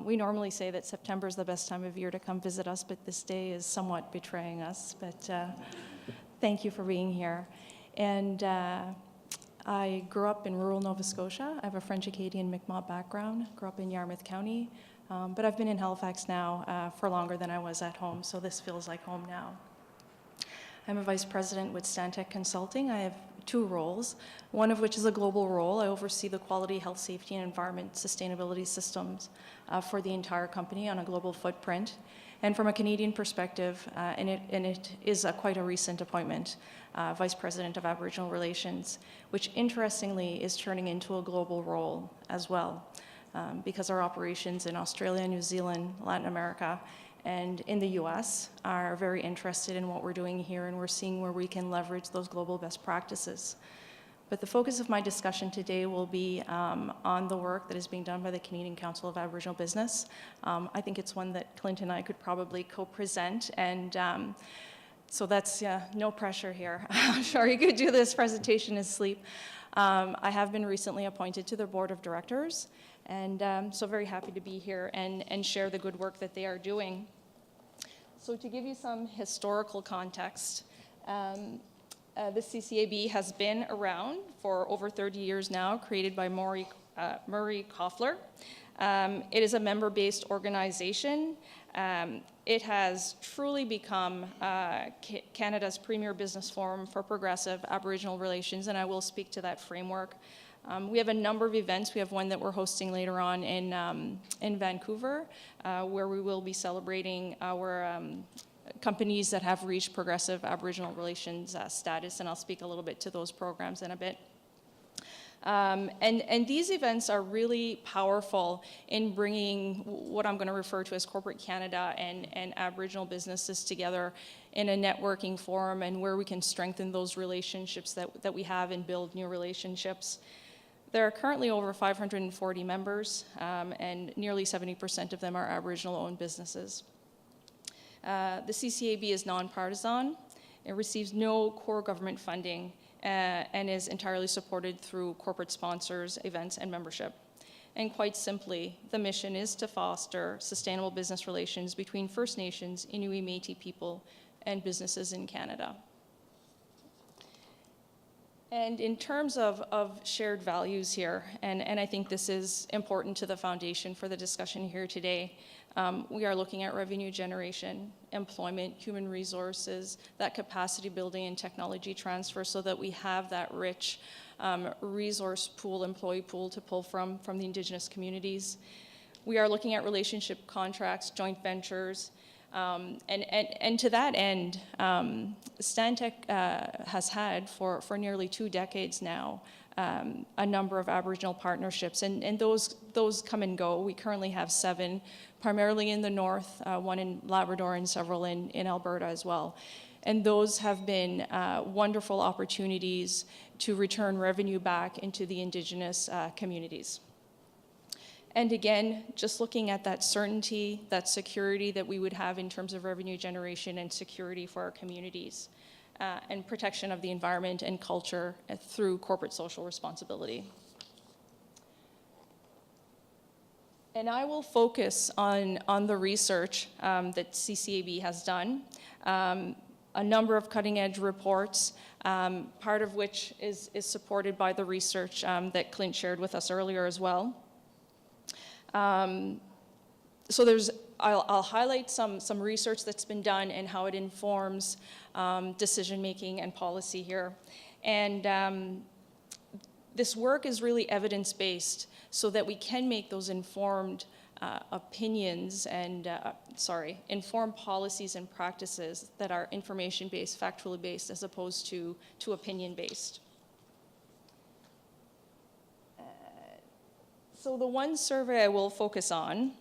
We normally say that September is the best time of year to come visit us, but this day is somewhat betraying us. But thank you for being here. And I grew up in rural Nova Scotia. I have a French-Acadian Mi'kmaq background, grew up in Yarmouth County, but I've been in Halifax now for longer than I was at home, so this feels like home now. I'm a vice president with Stantec Consulting. I have two roles, one of which is a global role. I oversee the quality, health, safety, and environment sustainability systems for the entire company on a global footprint. And from a Canadian perspective, and it is quite a recent appointment, Vice President of Aboriginal Relations, which interestingly is turning into a global role as well, because our operations in Australia, New Zealand, Latin America, and in the US are very interested in what we're doing here, and we're seeing where we can leverage those global best practices. But the focus of my discussion today will be on the work that is being done by the Canadian Council of Aboriginal Business. I think it's one that Clint and I could probably co-present, and so that's no pressure here. I'm sure you could do this presentation in sleep. I have been recently appointed to their board of directors, and so very happy to be here and share the good work that they are doing. So to give you some historical context, the CCAB has been around for over 30 years now, created by Murray Koffler. It is a member-based organization. It has truly become Canada's premier business forum for progressive Aboriginal relations, and I will speak to that framework. We have a number of events. We have one that we're hosting later on in Vancouver, where we will be celebrating our companies that have reached progressive Aboriginal relations status, and I'll speak a little bit to those programs in a bit. And these events are really powerful in bringing what I'm going to refer to as corporate Canada and Aboriginal businesses together in a networking forum, and where we can strengthen those relationships that we have and build new relationships. There are currently over 540 members, and nearly 70% of them are Aboriginal-owned businesses. The CCAB is nonpartisan. It receives no core government funding and is entirely supported through corporate sponsors, events, and membership. And quite simply, the mission is to foster sustainable business relations between First Nations, Inuit Métis people, and businesses in Canada. And in terms of shared values here, and I think this is important to the foundation for the discussion here today, we are looking at revenue generation, employment, human resources, that capacity building and technology transfer, so that we have that rich resource pool, employee pool to pull from the Indigenous communities. We are looking at relationship contracts, joint ventures, and to that end, Stantec has had for nearly 2 decades now a number of Aboriginal partnerships, and those come and go. We currently have 7, primarily in the north, 1 in Labrador and several in Alberta as well. And those have been wonderful opportunities to return revenue back into the Indigenous communities. And again, just looking at that certainty, that security that we would have in terms of revenue generation and security for our communities, and protection of the environment and culture through corporate social responsibility. And I will focus on the research that CCAB has done, a number of cutting-edge reports, part of which is supported by the research that Clint shared with us earlier as well. So I'll highlight some research that's been done and how it informs decision-making and policy here. And this work is really evidence-based so that we can make those informed opinions and, informed policies and practices that are information-based, factually based, as opposed to opinion-based. So the one survey I will focus on,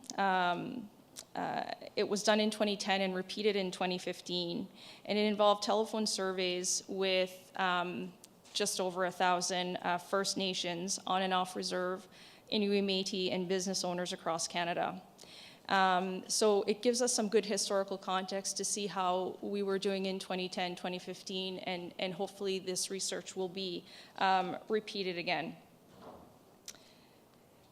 it was done in 2010 and repeated in 2015, and it involved telephone surveys with just over 1,000 First Nations on and off reserve, Inuit Métis, and business owners across Canada. So it gives us some good historical context to see how we were doing in 2010, 2015, and hopefully this research will be repeated again.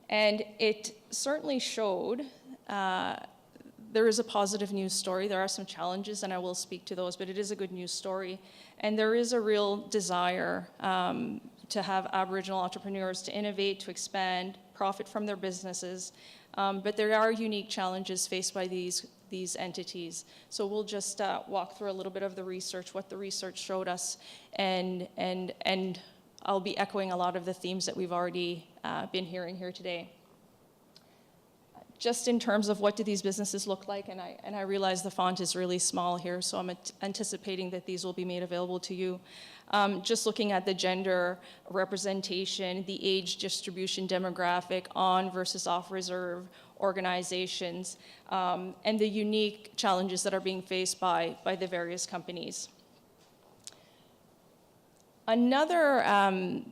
And it certainly showed there is a positive news story. There are some challenges, and I will speak to those, but it is a good news story. And there is a real desire to have Aboriginal entrepreneurs to innovate, to expand, profit from their businesses. But there are unique challenges faced by these entities. So we'll just walk through a little bit of the research, what the research showed us, and I'll be echoing a lot of the themes that we've already been hearing here today. just in terms of what do these businesses look like, and I realize the font is really small here, so I'm anticipating that these will be made available to you. Just looking at the gender representation, the age distribution demographic, on versus off reserve organizations, and the unique challenges that are being faced by the various companies. Another,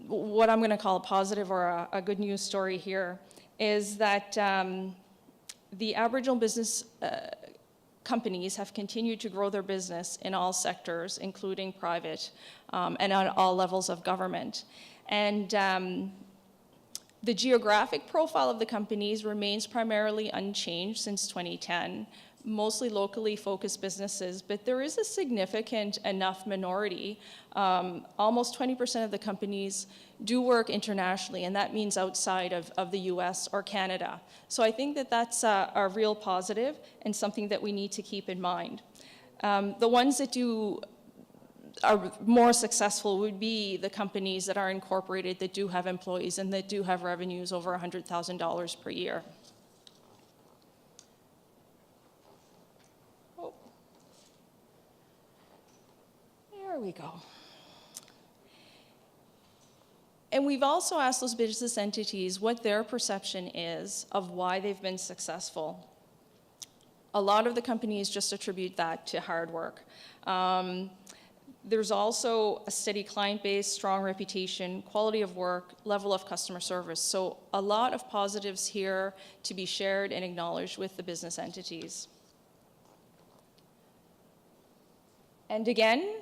what I'm going to call a positive or a good news story here is that the Aboriginal business companies have continued to grow their business in all sectors, including private, and on all levels of government. And the geographic profile of the companies remains primarily unchanged since 2010, mostly locally focused businesses, but there is a significant enough minority. Almost 20% of the companies do work internationally, and that means outside of the US or Canada. So I think that that's a real positive and something that we need to keep in mind. The ones that are more successful would be the companies that are incorporated, that do have employees, and that do have revenues over $100,000 per year. Oh. There we go. And we've also asked those business entities what their perception is of why they've been successful. A lot of the companies just attribute that to hard work. There's also a steady client base, strong reputation, quality of work, level of customer service. So a lot of positives here to be shared and acknowledged with the business entities. And again,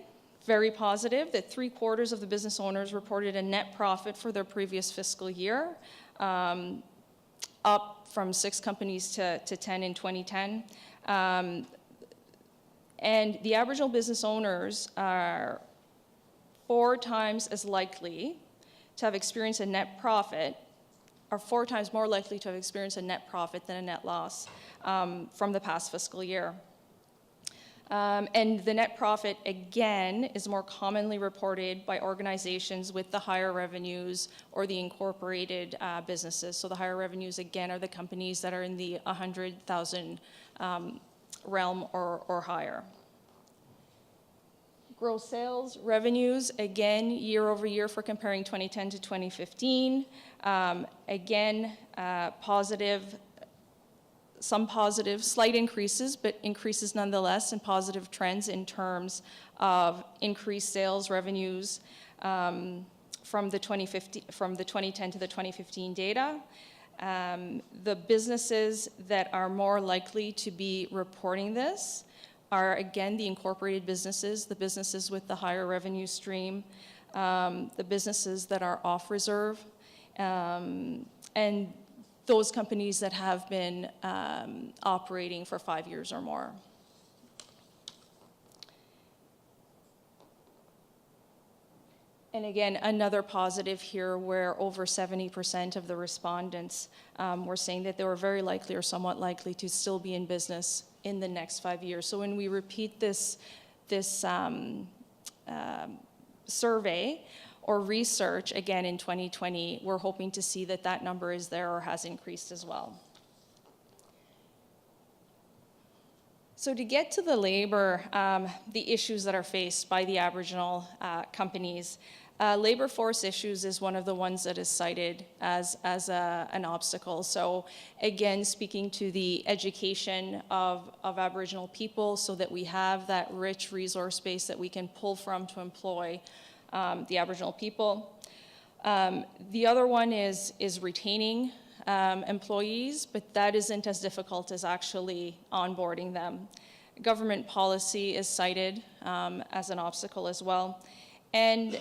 very positive that 3/4 of the business owners reported a net profit for their previous fiscal year, up from 6 companies to 10 in 2010. And the Aboriginal business owners are 4 times as likely to have experienced a net profit, are 4 times more likely to have experienced a net profit than a net loss from the past fiscal year. And the net profit, again, is more commonly reported by organizations with the higher revenues or the incorporated businesses. So the higher revenues, again, are the companies that are in the 100,000 realm or higher. Gross sales revenues, again, year over year for comparing 2010 to 2015. Again, positive, some positive, slight increases, but increases nonetheless, and positive trends in terms of increased sales revenues from the 2010 to the 2015 data. The businesses that are more likely to be reporting this are, again, the incorporated businesses, the businesses with the higher revenue stream, the businesses that are off reserve, and those companies that have been operating for 5 years or more. And again, another positive here where over 70% of the respondents were saying that they were very likely or somewhat likely to still be in business in the next 5 years. So when we repeat this survey or research again in 2020, we're hoping to see that that number is there or has increased as well. So to get to the labor, the issues that are faced by the Aboriginal companies, labor force issues is one of the ones that is cited as an obstacle. So again, speaking to the education of Aboriginal people so that we have that rich resource base that we can pull from to employ the Aboriginal people. The other one is retaining employees, but that isn't as difficult as actually onboarding them. Government policy is cited as an obstacle as well. And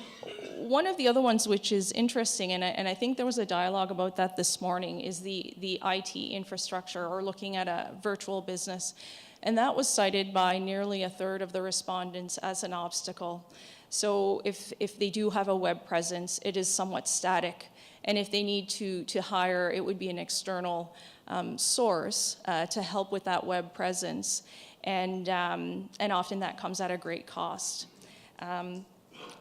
one of the other ones which is interesting, and I think there was a dialogue about that this morning, is the IT infrastructure, or looking at a virtual business. And that was cited by nearly 1/3 of the respondents as an obstacle. So if they do have a web presence, it is somewhat static. And if they need to hire, it would be an external source to help with that web presence. And often that comes at a great cost.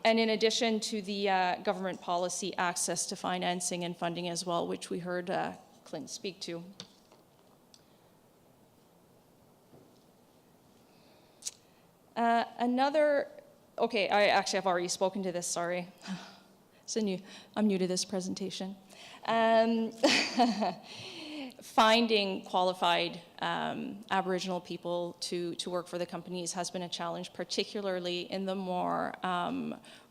And in addition to the government policy, access to financing and funding as well, which we heard Clint speak to. Okay, I've already spoken to this, sorry. I'm new to this presentation. Finding qualified Aboriginal people to work for the companies has been a challenge, particularly in the more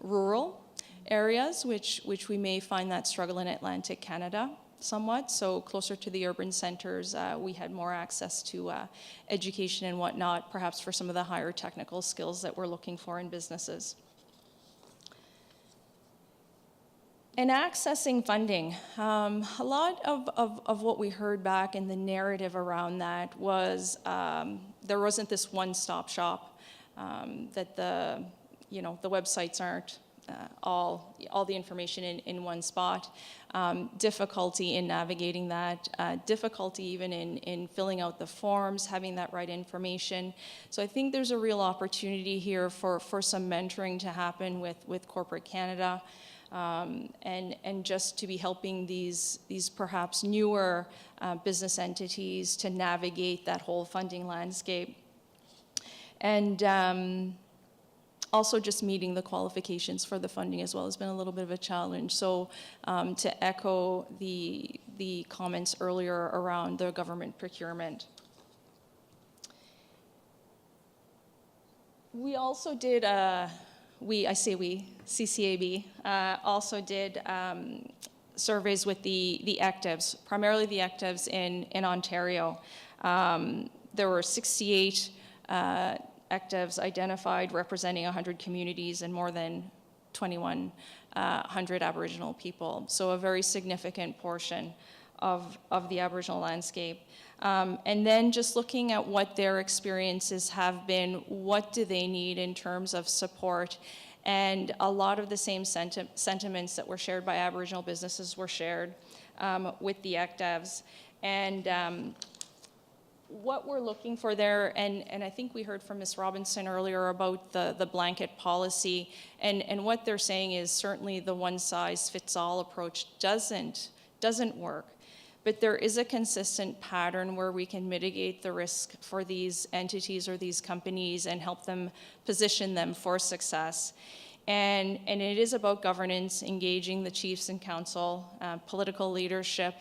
rural areas, which we may find that struggle in Atlantic Canada somewhat. So closer to the urban centers, we had more access to education and whatnot, perhaps for some of the higher technical skills that we're looking for in businesses. And accessing funding, a lot of what we heard back in the narrative around that was there wasn't this one-stop shop, that the websites aren't all the information in one spot, difficulty in navigating that, difficulty even in filling out the forms, having that right information. So I think there's a real opportunity here for some mentoring to happen with Corporate Canada, and just to be helping these perhaps newer business entities to navigate that whole funding landscape. And also just meeting the qualifications for the funding as well has been a little bit of a challenge. So to echo the comments earlier around the government procurement. We also did, CCAB also did surveys with the actives, primarily the actives in Ontario. There were 68 actives identified representing 100 communities and more than 2,100 Aboriginal people. So a very significant portion of the Aboriginal landscape. And then just looking at what their experiences have been, what do they need in terms of support? And a lot of the same sentiments that were shared by Aboriginal businesses were shared with the actives. And what we're looking for there, and I think we heard from Ms. Robinson earlier about the blanket policy, and what they're saying is certainly the one-size-fits-all approach doesn't work. But there is a consistent pattern where we can mitigate the risk for these entities or these companies and help them position them for success. And it is about governance, engaging the chiefs and council, political leadership,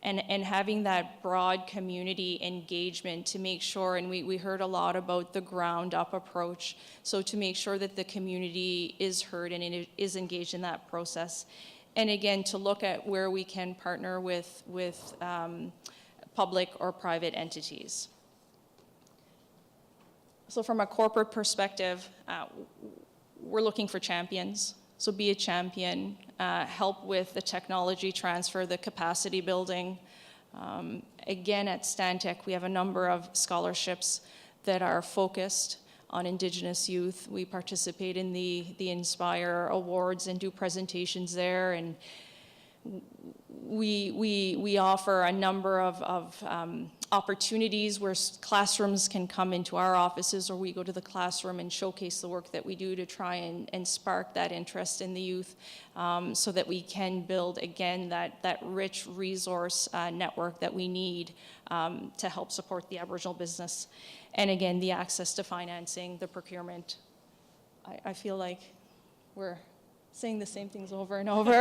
and having that broad community engagement to make sure, and we heard a lot about the ground-up approach, so to make sure that the community is heard and it is engaged in that process. And again, to look at where we can partner with public or private entities. So from a corporate perspective, we're looking for champions. So be a champion, help with the technology transfer, the capacity building. Again, at Stantec, we have a number of scholarships that are focused on Indigenous youth. We participate in the Inspire Awards and do presentations there, and we offer a number of opportunities where classrooms can come into our offices, or we go to the classroom and showcase the work that we do to try and spark that interest in the youth, so that we can build, again, that rich resource network that we need to help support the Aboriginal business. And again, the access to financing, the procurement. I feel like we're saying the same things over and over.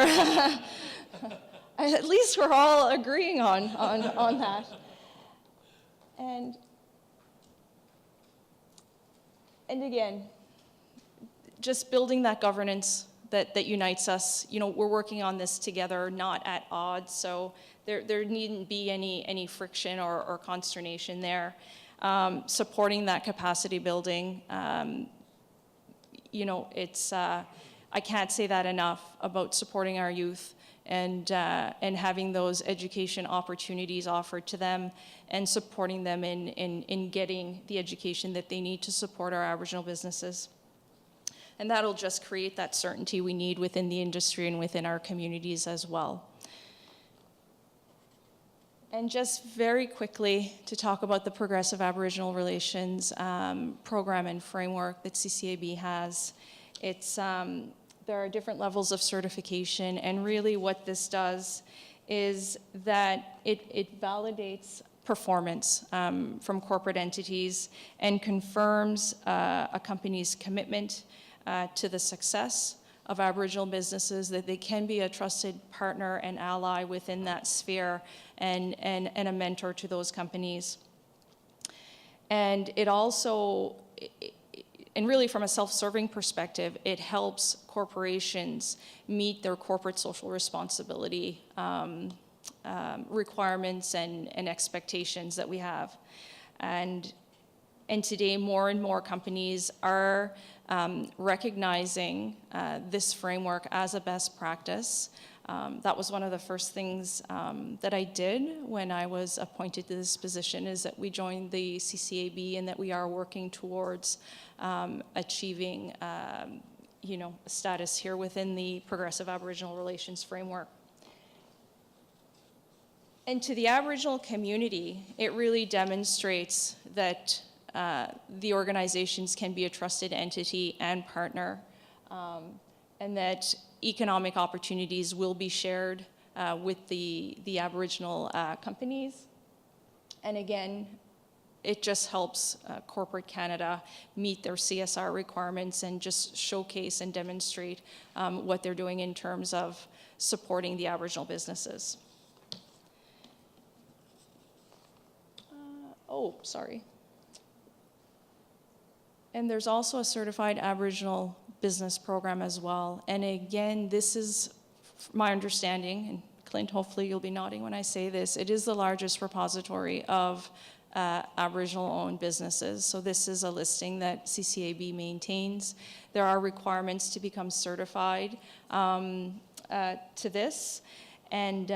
At least we're all agreeing on that. And again, just building that governance that unites us. You know, we're working on this together, not at odds, so there needn't be any friction or consternation there. Supporting that capacity building, you know, it's, I can't say that enough about supporting our youth and having those education opportunities offered to them and supporting them in getting the education that they need to support our Aboriginal businesses. And that'll just create that certainty we need within the industry and within our communities as well. And just very quickly to talk about the Progressive Aboriginal Relations program and framework that CCAB has. It's, there are different levels of certification, and really what this does is that it validates performance from corporate entities and confirms a company's commitment to the success of Aboriginal businesses, that they can be a trusted partner and ally within that sphere and a mentor to those companies. And it also, and really from a self-serving perspective, it helps corporations meet their corporate social responsibility requirements and expectations that we have. And today, more and more companies are recognizing this framework as a best practice. That was one of the first things that I did when I was appointed to this position, is that we joined the CCAB and that we are working towards achieving status here within the Progressive Aboriginal Relations Framework. And to the Aboriginal community, it really demonstrates that the organizations can be a trusted entity and partner, and that economic opportunities will be shared with the Aboriginal companies. And again, it just helps corporate Canada meet their CSR requirements and just showcase and demonstrate what they're doing in terms of supporting the Aboriginal businesses. And there's also a certified Aboriginal business program as well. And again, this is my understanding, and Clint, hopefully you'll be nodding when I say this, it is the largest repository of Aboriginal-owned businesses. So this is a listing that CCAB maintains. There are requirements to become certified to this. And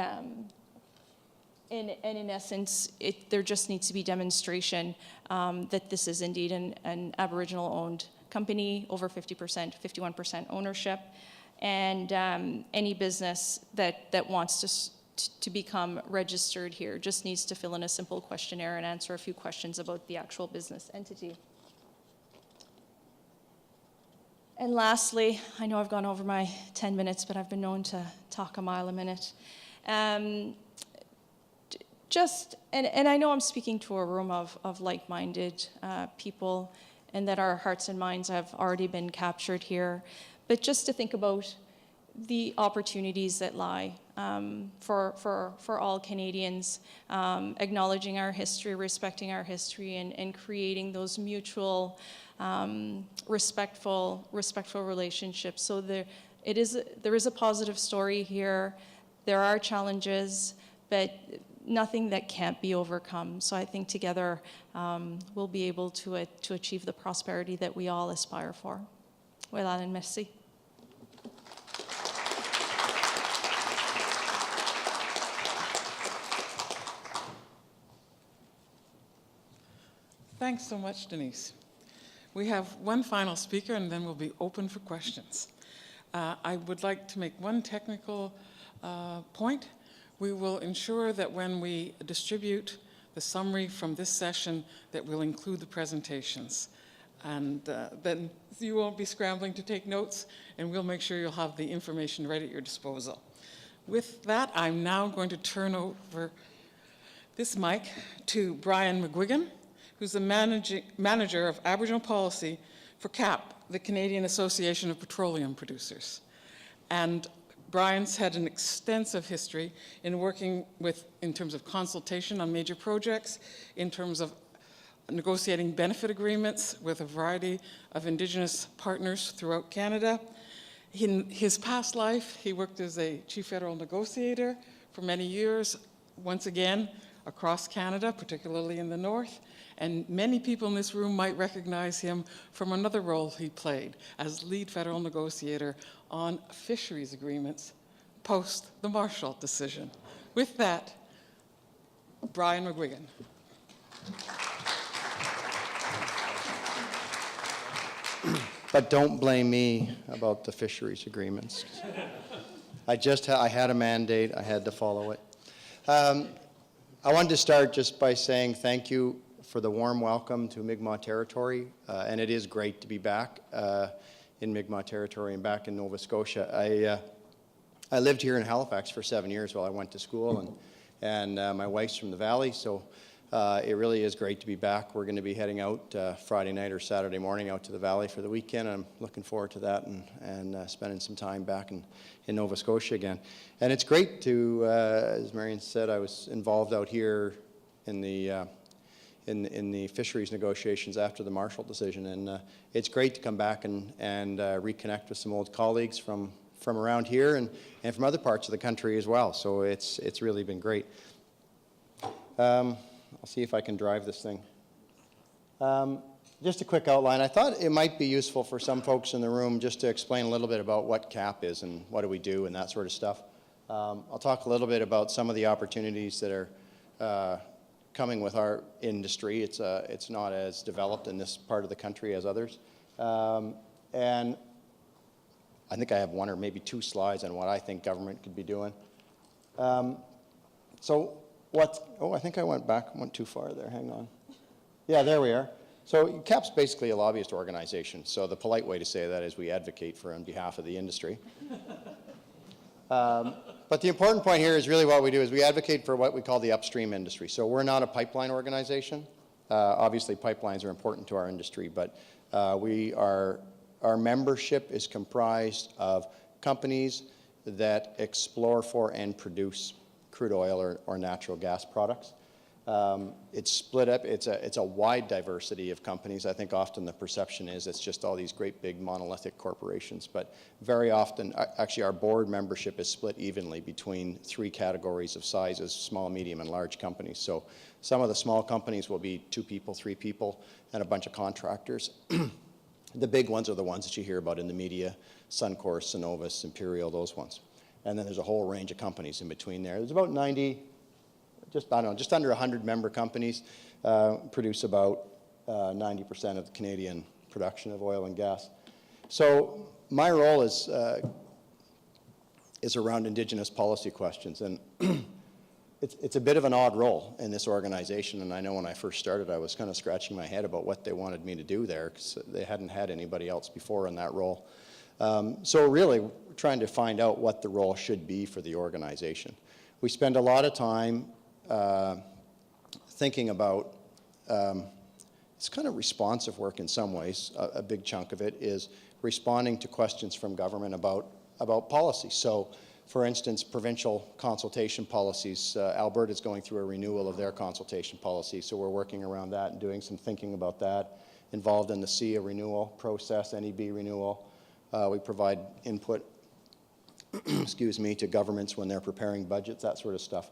in essence, there just needs to be demonstration that this is indeed an Aboriginal-owned company, over 50%, 51% ownership, and any business that wants to become registered here just needs to fill in a simple questionnaire and answer a few questions about the actual business entity. And lastly, I know I've gone over my 10 minutes, but I've been known to talk a mile a minute. And I know I'm speaking to a room of like-minded people, and that our hearts and minds have already been captured here, but just to think about the opportunities that lie for all Canadians, acknowledging our history, respecting our history, and creating those mutual, respectful relationships. So there is a positive story here. There are challenges, but nothing that can't be overcome. So I think together we'll be able to achieve the prosperity that we all aspire for. Voilà, and merci. Thanks so much, Denise. We have one final speaker, and then we'll be open for questions. I would like to make one technical point. We will ensure that when we distribute the summary from this session, that we'll include the presentations. And then you won't be scrambling to take notes, and we'll make sure you'll have the information right at your disposal. With that, I'm now going to turn over this mic to Brian McGuigan, who's the manager of Aboriginal policy for CAP, the Canadian Association of Petroleum Producers. And Brian's had an extensive history in working in terms of consultation on major projects, in terms of negotiating benefit agreements with a variety of Indigenous partners throughout Canada. In his past life, he worked as a chief federal negotiator for many years, once again, across Canada, particularly in the north. And many people in this room might recognize him from another role he played as lead federal negotiator on fisheries agreements post the Marshall decision. With that, Brian McGuigan. But don't blame me about the fisheries agreements. I had a mandate, I had to follow it. I wanted to start just by saying thank you for the warm welcome to Mi'kmaq territory, and it is great to be back in Mi'kmaq territory and back in Nova Scotia. I lived here in Halifax for 7 years while I went to school, and my wife's from the valley, so It really is great to be back. We're going to be heading out Friday night or Saturday morning out to the Valley for the weekend. I'm looking forward to that and spending some time back in Nova Scotia again. And it's great to, as Marion said, I was involved out here in the fisheries negotiations after the Marshall decision. And it's great to come back and reconnect with some old colleagues from around here and from other parts of the country as well. So it's really been great. I'll see if I can drive this thing. Just a quick outline. I thought it might be useful for some folks in the room just to explain a little bit about what CAP is and what do we do and that sort of stuff. I'll talk a little bit about some of the opportunities that are coming with our industry. It's not as developed in this part of the country as others. And I think I have one or maybe two slides on what I think government could be doing. I think I went too far there, hang on. Yeah, there we are. So CAP's basically a lobbyist organization. So the polite way to say that is we advocate on behalf of the industry. But the important point here is really what we do is we advocate for what we call the upstream industry. So we're not a pipeline organization. Obviously pipelines are important to our industry, but our membership is comprised of companies that explore for and produce crude oil or natural gas products. It's split up. It's a wide diversity of companies. I think often the perception is it's just all these great big monolithic corporations, but very often, actually our board membership is split evenly between three categories of sizes: small, medium, and large companies. So some of the small companies will be 2 people, 3 people, and a bunch of contractors. The big ones are the ones that you hear about in the media: Suncor, Cenovus, Imperial, those ones. And then there's a whole range of companies in between there. There's about 90, just under 100 member companies, produce about 90% of the Canadian production of oil and gas. So my role is around Indigenous policy questions, and it's a bit of an odd role in this organization. And I know when I first started, I was kind of scratching my head about what they wanted me to do there, because they hadn't had anybody else before in that role. So really, we're trying to find out what the role should be for the organization. We spend a lot of time thinking about, it's kind of responsive work in some ways. A big chunk of it is responding to questions from government about policy. So, for instance, provincial consultation policies. Alberta's going through a renewal of their consultation policy, so we're working around that and doing some thinking about that. Involved in the SIA renewal process, NEB renewal. We provide input, excuse me, to governments when they're preparing budgets, that sort of stuff.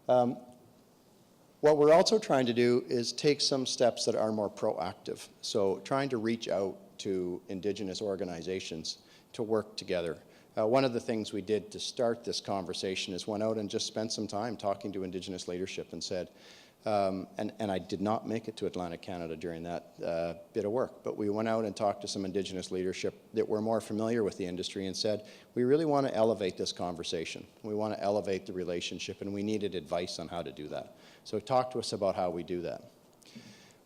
What we're also trying to do is take some steps that are more proactive. So trying to reach out to Indigenous organizations to work together. One of the things we did to start this conversation is went out and just spent some time talking to Indigenous leadership and said, and I did not make it to Atlantic Canada during that bit of work, but we went out and talked to some Indigenous leadership that were more familiar with the industry and said, we really want to elevate this conversation. We want to elevate the relationship, and we needed advice on how to do that. So talk to us about how we do that.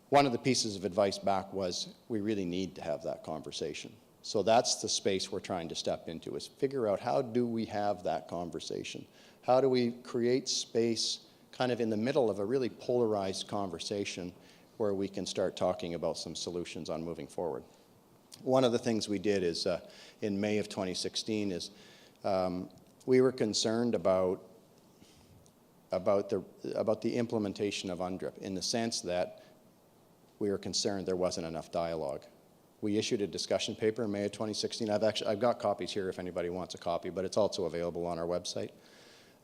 One of the pieces of advice back was, we really need to have that conversation. So that's the space we're trying to step into, is figure out how do we have that conversation? How do we create space kind of in the middle of a really polarized conversation where we can start talking about some solutions on moving forward. One of the things we did is in May of 2016 is we were concerned about the implementation of UNDRIP, in the sense that we were concerned there wasn't enough dialogue. We issued a discussion paper in May of 2016. I've got copies here if anybody wants a copy, but it's also available on our website.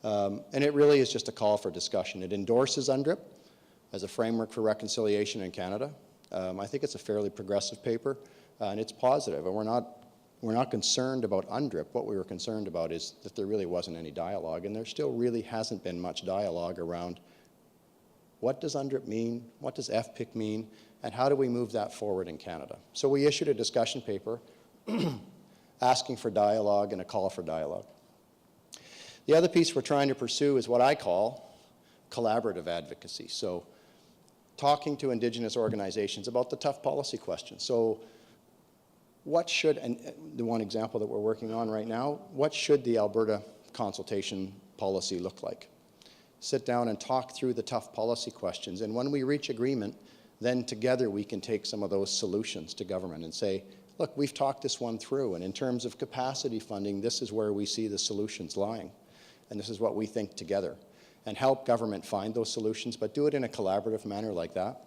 And it really is just a call for discussion. It endorses UNDRIP as a framework for reconciliation in Canada. I think it's a fairly progressive paper, and it's positive. And we're not concerned about UNDRIP. What we were concerned about is that there really wasn't any dialogue, and there still really hasn't been much dialogue around what does UNDRIP mean, what does FPIC mean, and how do we move that forward in Canada. So we issued a discussion paper asking for dialogue and a call for dialogue. The other piece we're trying to pursue is what I call collaborative advocacy. So talking to Indigenous organizations about the tough policy questions. So what should, and the one example that we're working on right now, what should the Alberta consultation policy look like? sit down and talk through the tough policy questions. And when we reach agreement, then together we can take some of those solutions to government and say, look, we've talked this one through, and in terms of capacity funding, this is where we see the solutions lying, and this is what we think together, and help government find those solutions, but do it in a collaborative manner like that.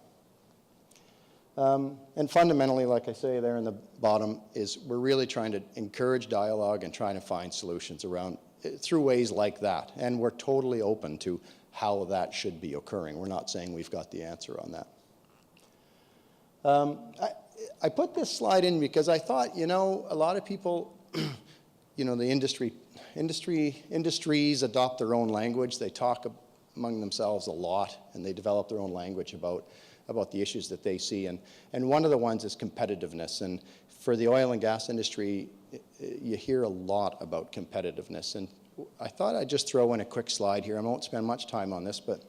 And fundamentally, like I say there in the bottom, is we're really trying to encourage dialogue and trying to find solutions around through ways like that. And we're totally open to how that should be occurring. We're not saying we've got the answer on that. I put this slide in because I thought, a lot of people, the industries adopt their own language. They talk among themselves a lot, and they develop their own language about the issues that they see. And one of the ones is competitiveness. And for the oil and gas industry, you hear a lot about competitiveness. And I thought I'd just throw in a quick slide here. I won't spend much time on this, but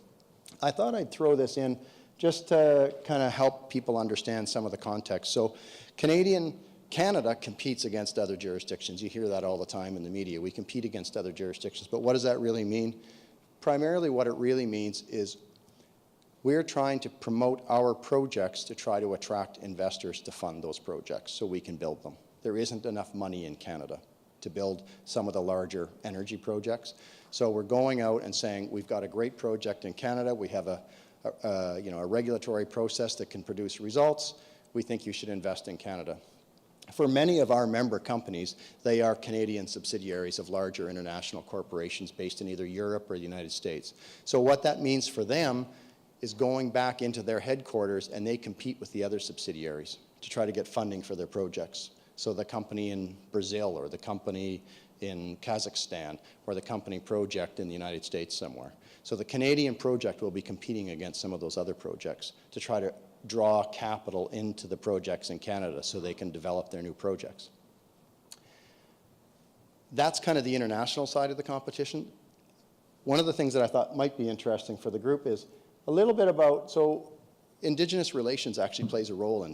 I thought I'd throw this in just to kind of help people understand some of the context. So Canada competes against other jurisdictions. You hear that all the time in the media. We compete against other jurisdictions. But what does that really mean? Primarily what it really means is we're trying to promote our projects to try to attract investors to fund those projects so we can build them. There isn't enough money in Canada to build some of the larger energy projects. So we're going out and saying, we've got a great project in Canada. We have a regulatory process that can produce results. We think you should invest in Canada. For many of our member companies, they are Canadian subsidiaries of larger international corporations based in either Europe or the United States. So what that means for them is going back into their headquarters, and they compete with the other subsidiaries to try to get funding for their projects. So the company in Brazil, or the company in Kazakhstan, or the company project in the United States somewhere. So the Canadian project will be competing against some of those other projects to try to draw capital into the projects in Canada so they can develop their new projects. That's kind of the international side of the competition. One of the things that I thought might be interesting for the group is a little bit about, so Indigenous relations actually plays a role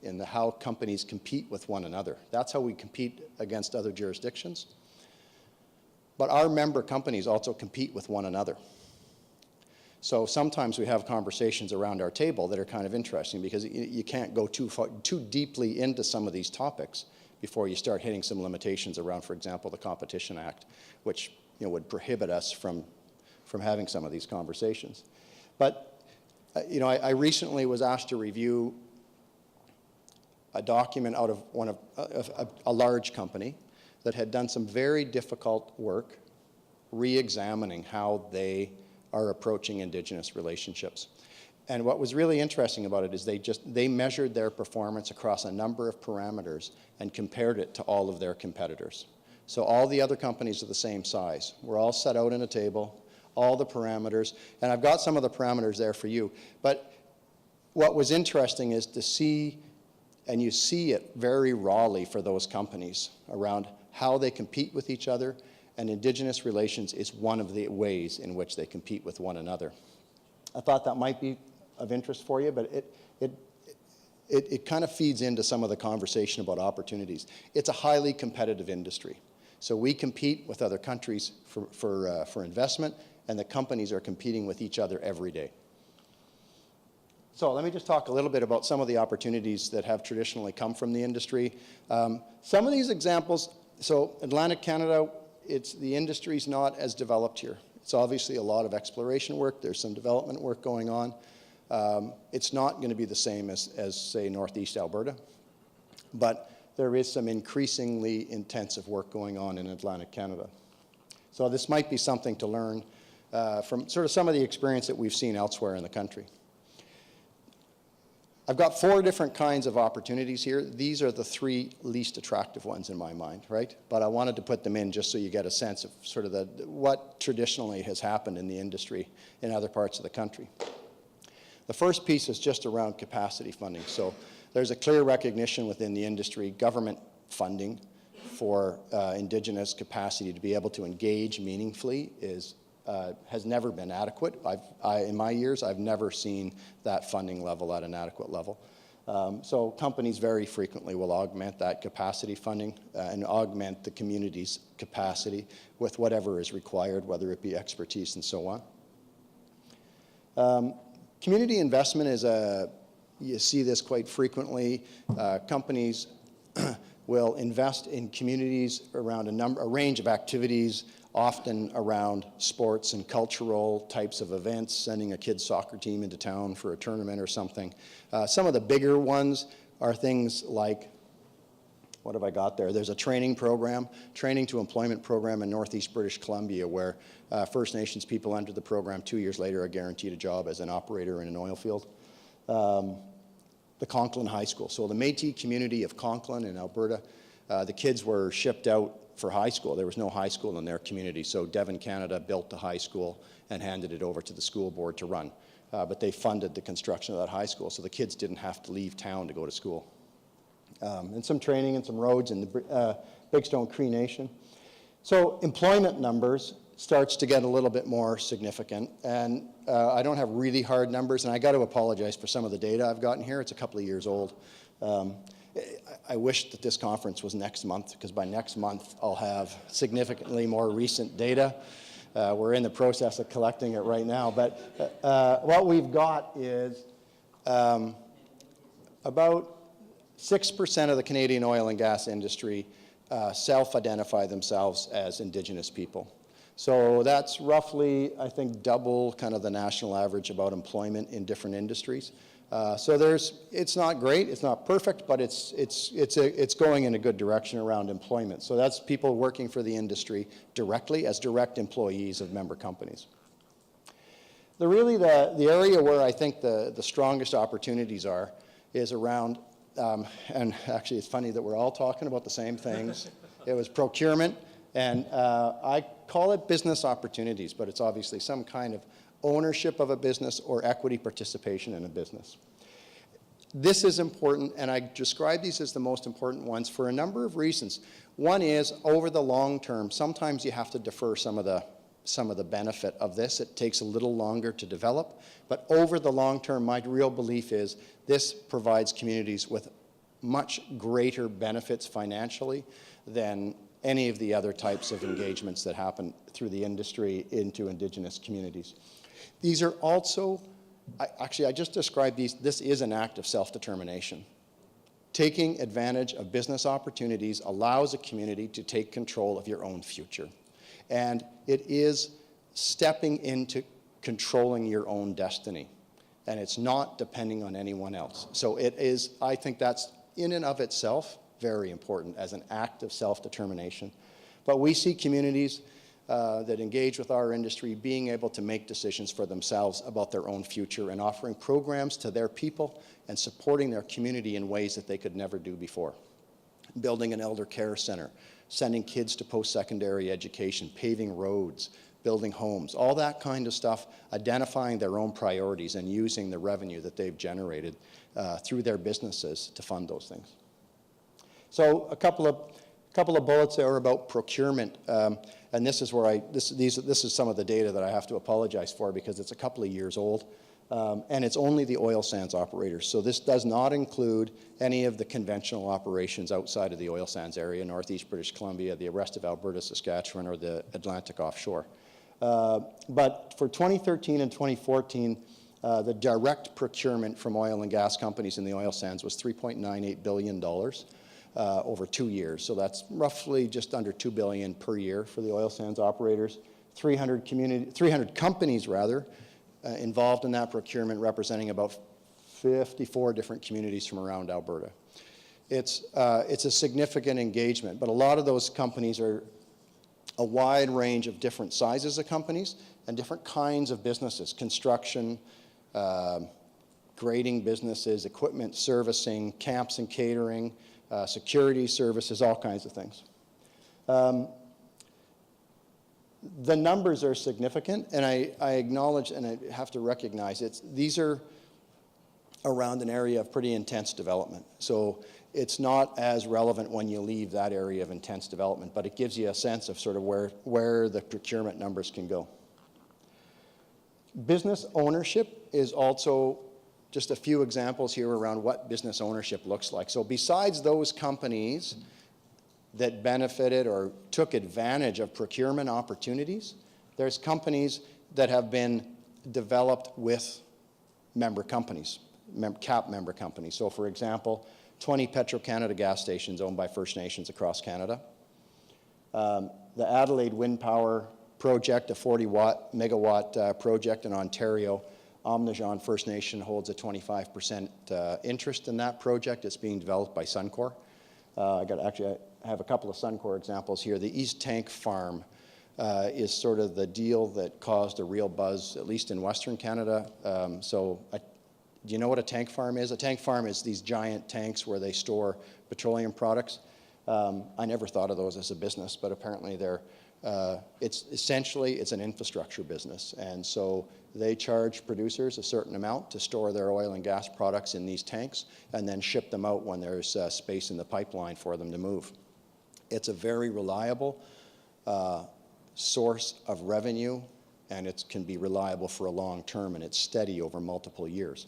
in how companies compete with one another. That's how we compete against other jurisdictions. But our member companies also compete with one another. So sometimes we have conversations around our table that are kind of interesting because you can't go too deeply into some of these topics before you start hitting some limitations around, for example, the Competition Act, which would prohibit us from having some of these conversations. But I recently was asked to review a document out of a large company that had done some very difficult work re-examining how they are approaching Indigenous relationships. And what was really interesting about it is they measured their performance across a number of parameters and compared it to all of their competitors. So all the other companies are the same size. We're all set out in a table, all the parameters, and I've got some of the parameters there for you. But what was interesting is to see, and you see it very rawly for those companies around how they compete with each other, and Indigenous relations is one of the ways in which they compete with one another. I thought that might be of interest for you, but it kind of feeds into some of the conversation about opportunities. It's a highly competitive industry. So we compete with other countries for investment, and the companies are competing with each other every day. So let me just talk a little bit about some of the opportunities that have traditionally come from the industry. Some of these examples, so Atlantic Canada, the industry's not as developed here. It's obviously a lot of exploration work. There's some development work going on. It's not going to be the same as, say, Northeast Alberta, but there is some increasingly intensive work going on in Atlantic Canada. So this might be something to learn from sort of some of the experience that we've seen elsewhere in the country. I've got 4 different kinds of opportunities here. These are the 3 least attractive ones in my mind, right? But I wanted to put them in just so you get a sense of sort of what traditionally has happened in the industry in other parts of the country. The first piece is just around capacity funding. So there's a clear recognition within the industry, government funding for Indigenous capacity to be able to engage meaningfully has never been adequate. In my years, I've never seen that funding level at an adequate level. So companies very frequently will augment that capacity funding and augment the community's capacity with whatever is required, whether it be expertise and so on. Community investment is you see this quite frequently. Companies will invest in communities around a range of activities, often around sports and cultural types of events, sending a kid's soccer team into town for a tournament or something. Some of the bigger ones are things like, what have I got there? There's a training to employment program in Northeast British Columbia where First Nations people enter the program. 2 years later are guaranteed a job as an operator in an oil field. The Conklin High School. So the Métis community of Conklin in Alberta, the kids were shipped out for high school. There was no high school in their community, so Devon Canada built the high school and handed it over to the school board to run. But they funded the construction of that high school, so the kids didn't have to leave town to go to school. And some training and some roads in the Big Stone Cree Nation. So employment numbers starts to get a little bit more significant. And I don't have really hard numbers, and I got to apologize for some of the data I've gotten here. It's a couple of years old. I wish that this conference was next month, because by next month I'll have significantly more recent data. We're in the process of collecting it right now. But what we've got is about 6% of the Canadian oil and gas industry self-identify themselves as Indigenous people. So that's roughly, I think, double kind of the national average about employment in different industries. So it's not great, it's not perfect, but it's going in a good direction around employment. So that's people working for the industry directly as direct employees of member companies. The area where I think the strongest opportunities are is around, and actually it's funny that we're all talking about the same things. It was procurement, and I call it business opportunities, but it's obviously some kind of ownership of a business or equity participation in a business. This is important, and I describe these as the most important ones for a number of reasons. One is, over the long term, sometimes you have to defer some of the benefit of this. It takes a little longer to develop, but over the long term, my real belief is this provides communities with much greater benefits financially than any of the other types of engagements that happen through the industry into Indigenous communities. These are also, I just described these, this is an act of self-determination. Taking advantage of business opportunities allows a community to take control of your own future. And it is stepping into controlling your own destiny. And it's not depending on anyone else. So it is, I think that's in and of itself very important as an act of self-determination. But we see communities that engage with our industry being able to make decisions for themselves about their own future and offering programs to their people and supporting their community in ways that they could never do before. Building an elder care center, sending kids to post-secondary education, paving roads, building homes, all that kind of stuff, identifying their own priorities and using the revenue that they've generated through their businesses to fund those things. So a couple of bullets there about procurement, and this is where this is some of the data that I have to apologize for because it's a couple of years old, and it's only the oil sands operators. So this does not include any of the conventional operations outside of the oil sands area, Northeast British Columbia, the rest of Alberta, Saskatchewan, or the Atlantic offshore. But for 2013 and 2014, the direct procurement from oil and gas companies in the oil sands was $3.98 billion. Over 2 years. So that's roughly just under $2 billion per year for the oil sands operators. 300 companies involved in that procurement, representing about 54 different communities from around Alberta. It's a significant engagement, but a lot of those companies are a wide range of different sizes of companies and different kinds of businesses: construction, grading businesses, equipment servicing, camps and catering, security services, all kinds of things. The numbers are significant, and I acknowledge and I have to recognize these are around an area of pretty intense development. So it's not as relevant when you leave that area of intense development, but it gives you a sense of sort of where the procurement numbers can go. Business ownership is also just a few examples here around what business ownership looks like. So besides those companies that benefited or took advantage of procurement opportunities, there's companies that have been developed with member companies, CAP member companies. So for example, 20 Petro-Canada gas stations owned by First Nations across Canada. The Adelaide Wind Power project, a 40-megawatt project in Ontario, Omnijon First Nation holds a 25% interest in that project. It's being developed by Suncor. I have a couple of Suncor examples here. The East Tank Farm is sort of the deal that caused a real buzz, at least in Western Canada. Do you know what a tank farm is? A tank farm is these giant tanks where they store petroleum products. I never thought of those as a business, but apparently it's an infrastructure business. And so they charge producers a certain amount to store their oil and gas products in these tanks and then ship them out when there's space in the pipeline for them to move. It's a very reliable source of revenue, and it can be reliable for a long term, and it's steady over multiple years.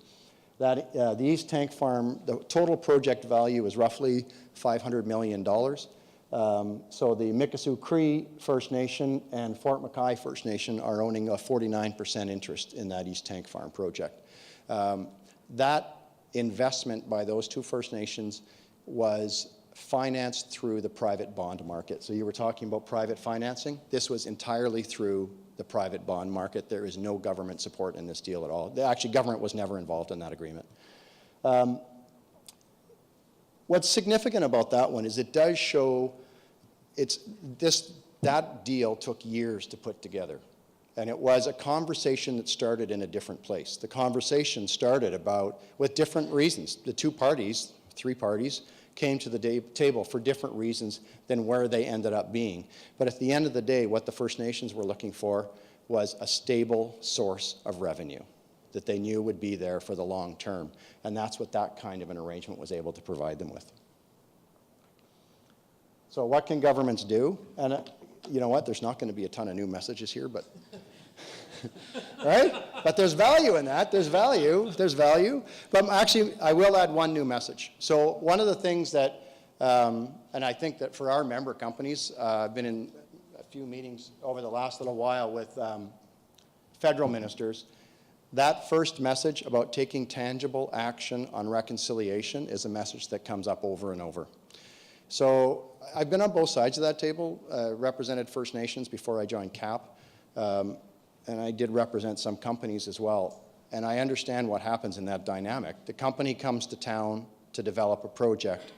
The East Tank Farm, the total project value is roughly $500 million. So the Mikisew Cree First Nation and Fort Mackay First Nation are owning a 49% interest in that East Tank Farm project. That investment by those two First Nations was financed through the private bond market. So you were talking about private financing. This was entirely through the private bond market. There is no government support in this deal at all. Actually, government was never involved in that agreement. What's significant about that one is it does show that deal took years to put together. And it was a conversation that started in a different place. The conversation started with different reasons. The three parties, came to the table for different reasons than where they ended up being. But at the end of the day, what the First Nations were looking for was a stable source of revenue that they knew would be there for the long term. And that's what that kind of an arrangement was able to provide them with. So what can governments do? And you know what? There's not going to be a ton of new messages here, but right? But there's value in that. There's value. But actually, I will add one new message. So one of the things that, and I think that for our member companies, I've been in a few meetings over the last little while with federal ministers. That first message about taking tangible action on reconciliation is a message that comes up over and over. So I've been on both sides of that table, represented First Nations before I joined CAP. And I did represent some companies as well. And I understand what happens in that dynamic. The company comes to town to develop a project,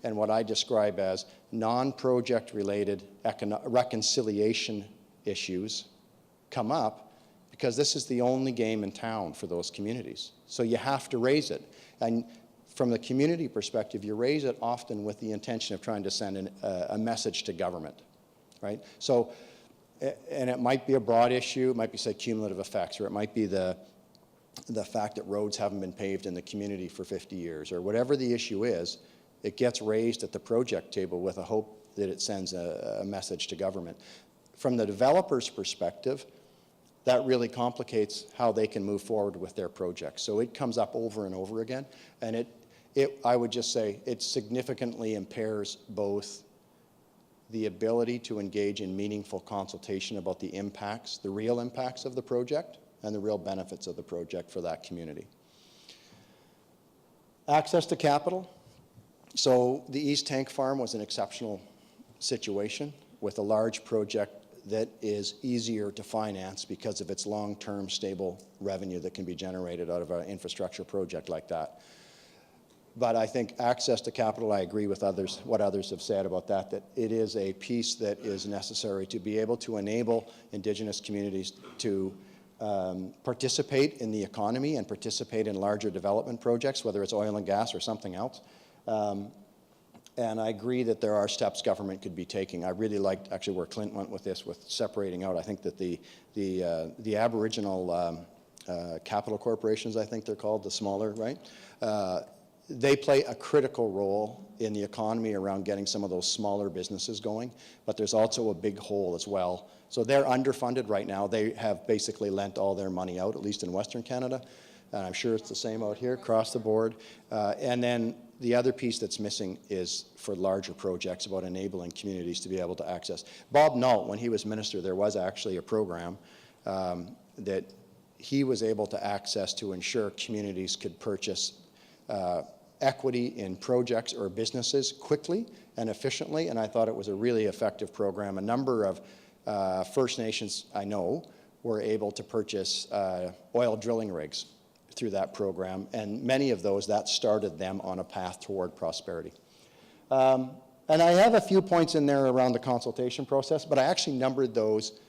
and what I describe as non-project related reconciliation issues come up because this is the only game in town for those communities. So you have to raise it. And from the community perspective, you raise it often with the intention of trying to send a message to government, right? So, and it might be a broad issue, it might be, say, cumulative effects, or it might be the fact that roads haven't been paved in the community for 50 years, or whatever the issue is, it gets raised at the project table with a hope that it sends a message to government. From the developer's perspective, that really complicates how they can move forward with their projects. So it comes up over and over again, and I would just say it significantly impairs both the ability to engage in meaningful consultation about the impacts, the real impacts of the project, and the real benefits of the project for that community. Access to capital. So the East Tank Farm was an exceptional situation with a large project that is easier to finance because of its long-term stable revenue that can be generated out of an infrastructure project like that. But I think access to capital, I agree with what others have said about that it is a piece that is necessary to be able to enable Indigenous communities to participate in the economy and participate in larger development projects, whether it's oil and gas or something else. And I agree that there are steps government could be taking. I really liked actually where Clint went with this, with separating out. I think that the Aboriginal capital corporations, I think they're called, the smaller, right? They play a critical role in the economy around getting some of those smaller businesses going, but there's also a big hole as well. So they're underfunded right now. They have basically lent all their money out, at least in Western Canada. And I'm sure it's the same out here, across the board. And then the other piece that's missing is for larger projects about enabling communities to be able to access. Bob Nault, when he was minister, there was actually a program that he was able to access to ensure communities could purchase equity in projects or businesses quickly and efficiently, and I thought it was a really effective program. A number of First Nations I know were able to purchase oil drilling rigs through that program, and many of those, that started them on a path toward prosperity. And I have a few points in there around the consultation process, but I actually numbered those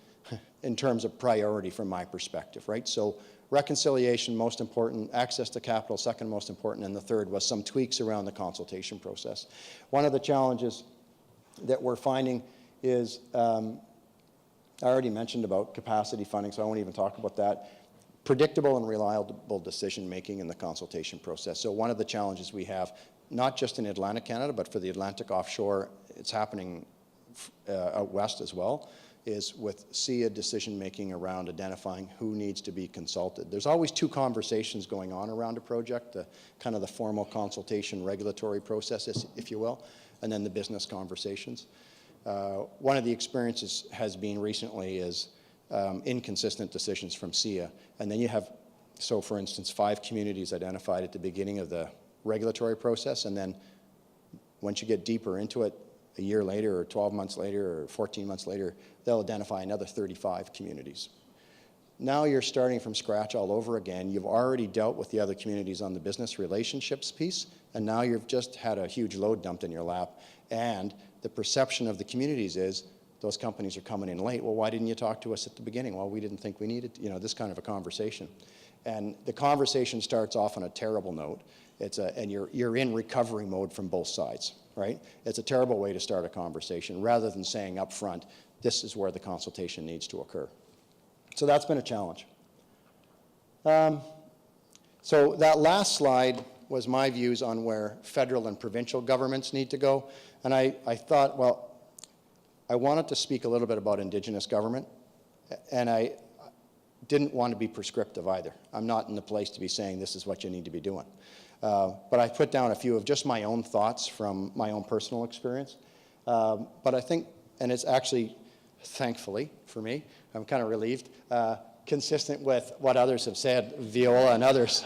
in terms of priority from my perspective, right? So reconciliation, most important; access to capital, second most important; and the third was some tweaks around the consultation process. One of the challenges that we're finding is, I already mentioned about capacity funding, so I won't even talk about that. Predictable and reliable decision-making in the consultation process. So one of the challenges we have, not just in Atlantic Canada, but for the Atlantic offshore, it's happening out west as well, is with SIA decision-making around identifying who needs to be consulted. There's always two conversations going on around a project, the kind of the formal consultation regulatory processes, if you will, and then the business conversations. One of the experiences has been recently is inconsistent decisions from SIA. And then you have, so for instance, 5 communities identified at the beginning of the regulatory process, and then once you get deeper into it, a year later or 12 months later or 14 months later, they'll identify another 35 communities. Now you're starting from scratch all over again. You've already dealt with the other communities on the business relationships piece, and now you've just had a huge load dumped in your lap, and the perception of the communities is those companies are coming in late. Well, why didn't you talk to us at the beginning? Well, we didn't think we needed, this kind of a conversation. And the conversation starts off on a terrible note. And you're in recovery mode from both sides, right? It's a terrible way to start a conversation rather than saying up front, this is where the consultation needs to occur. So that's been a challenge. So that last slide was my views on where federal and provincial governments need to go. And I thought, well, I wanted to speak a little bit about Indigenous government, and I didn't want to be prescriptive either. I'm not in the place to be saying this is what you need to be doing. But I put down a few of just my own thoughts from my own personal experience. But I think, and it's actually, thankfully for me, I'm kind of relieved, consistent with what others have said, Viola and others.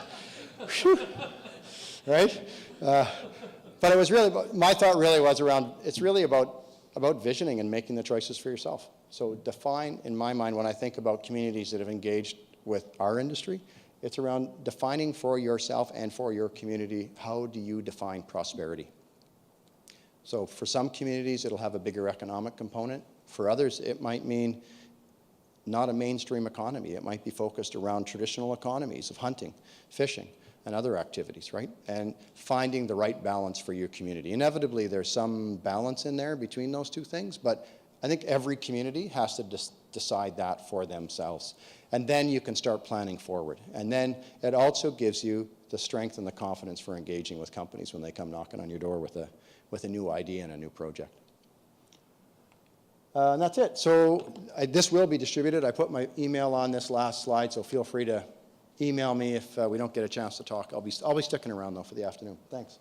Right? But it was really, my thought really was around, it's really about visioning and making the choices for yourself. So define, in my mind, when I think about communities that have engaged with our industry, it's around defining for yourself and for your community, how do you define prosperity? So for some communities, it'll have a bigger economic component. For others, it might mean not a mainstream economy. It might be focused around traditional economies of hunting, fishing, and other activities, right? And finding the right balance for your community. Inevitably, there's some balance in there between those two things, but I think every community has to decide that for themselves. And then you can start planning forward. And then it also gives you the strength and the confidence for engaging with companies when they come knocking on your door with a new idea and a new project. And that's it. So this will be distributed. I put my email on this last slide, so feel free to email me if we don't get a chance to talk. I'll be sticking around, though, for the afternoon. Thanks.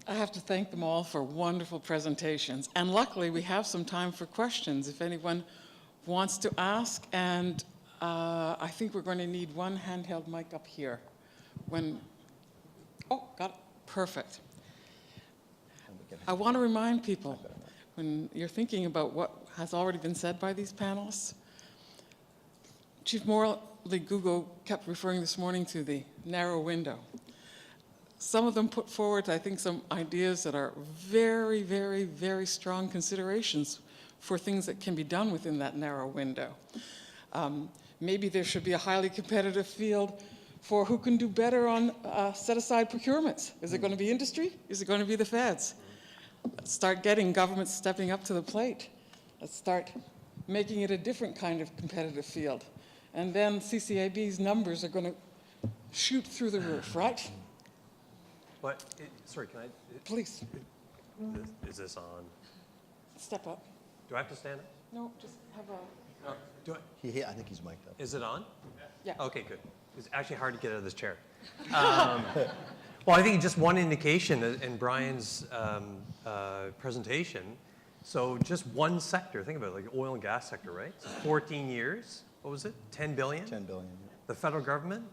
I have to thank them all for wonderful presentations. And luckily, we have some time for questions if anyone wants to ask. And I think we're going to need one handheld mic up here. Oh, got it. Perfect. I want to remind people, when you're thinking about what has already been said by these panelists, Chief Morley Gugo kept referring this morning to the narrow window. Some of them put forward, I think, some ideas that are very, very, very strong considerations for things that can be done within that narrow window. Maybe there should be a highly competitive field for who can do better on set-aside procurements. Is it going to be industry? Is it going to be the feds? Let's start getting governments stepping up to the plate. Let's start making it a different kind of competitive field. And then CCAB's numbers are going to shoot through the roof, right? What? Sorry, can I? Please. Is this on? Step up. Do I have to stand up? No, just have a... Oh, do I? Yeah, I think he's mic'd up. Is it on? Yeah. Okay, good. It's actually hard to get out of this chair. Well, I think just one indication in Brian's presentation. So just one sector, think about it, like oil and gas sector, right? So 14 years, what was it? 10 billion? 10 billion. The federal government,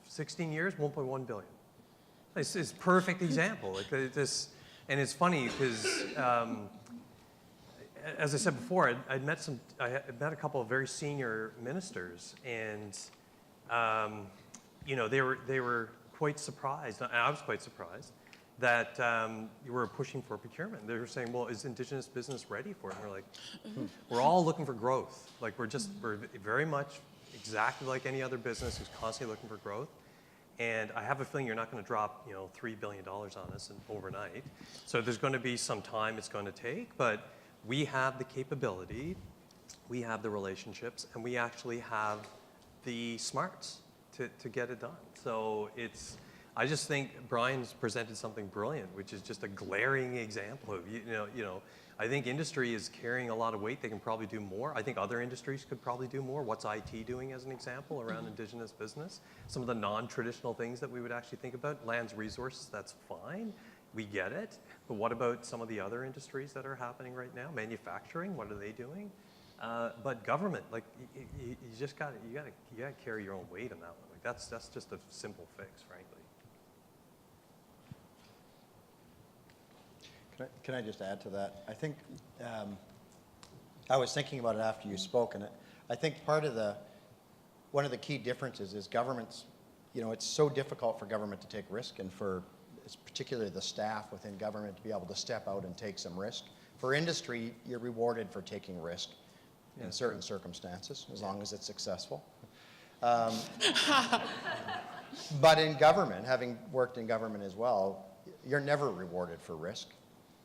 16 years, 1.1 billion. It's a perfect example. Like this, and it's funny because, as I said before, I met a couple of very senior ministers, and you know, they were quite surprised, and I was quite surprised that you were pushing for procurement. They were saying, well, is Indigenous business ready for it? And we're like, we're all looking for growth. Like we're very much exactly like any other business who's constantly looking for growth. And I have a feeling you're not going to drop, you know, $3 billion on us overnight. So there's going to be some time it's going to take, but we have the capability, we have the relationships, and we actually have the smarts to get it done. So I just think Brian's presented something brilliant, which is just a glaring example of, you know, I think industry is carrying a lot of weight. They can probably do more. I think other industries could probably do more. What's IT doing as an example around Indigenous business? Some of the non-traditional things that we would actually think about, lands, resources, that's fine. We get it. But what about some of the other industries that are happening right now? Manufacturing, what are they doing? But government, like you just got to carry your own weight on that one. Like that's just a simple fix, frankly. Can I just add to that? I think, I was thinking about it after you spoke, and I think one of the key differences is governments, you know, it's so difficult for government to take risk, and it's particularly the staff within government to be able to step out and take some risk. For industry, you're rewarded for taking risk in certain circumstances, as long as it's successful. But in government, having worked in government as well, you're never rewarded for risk.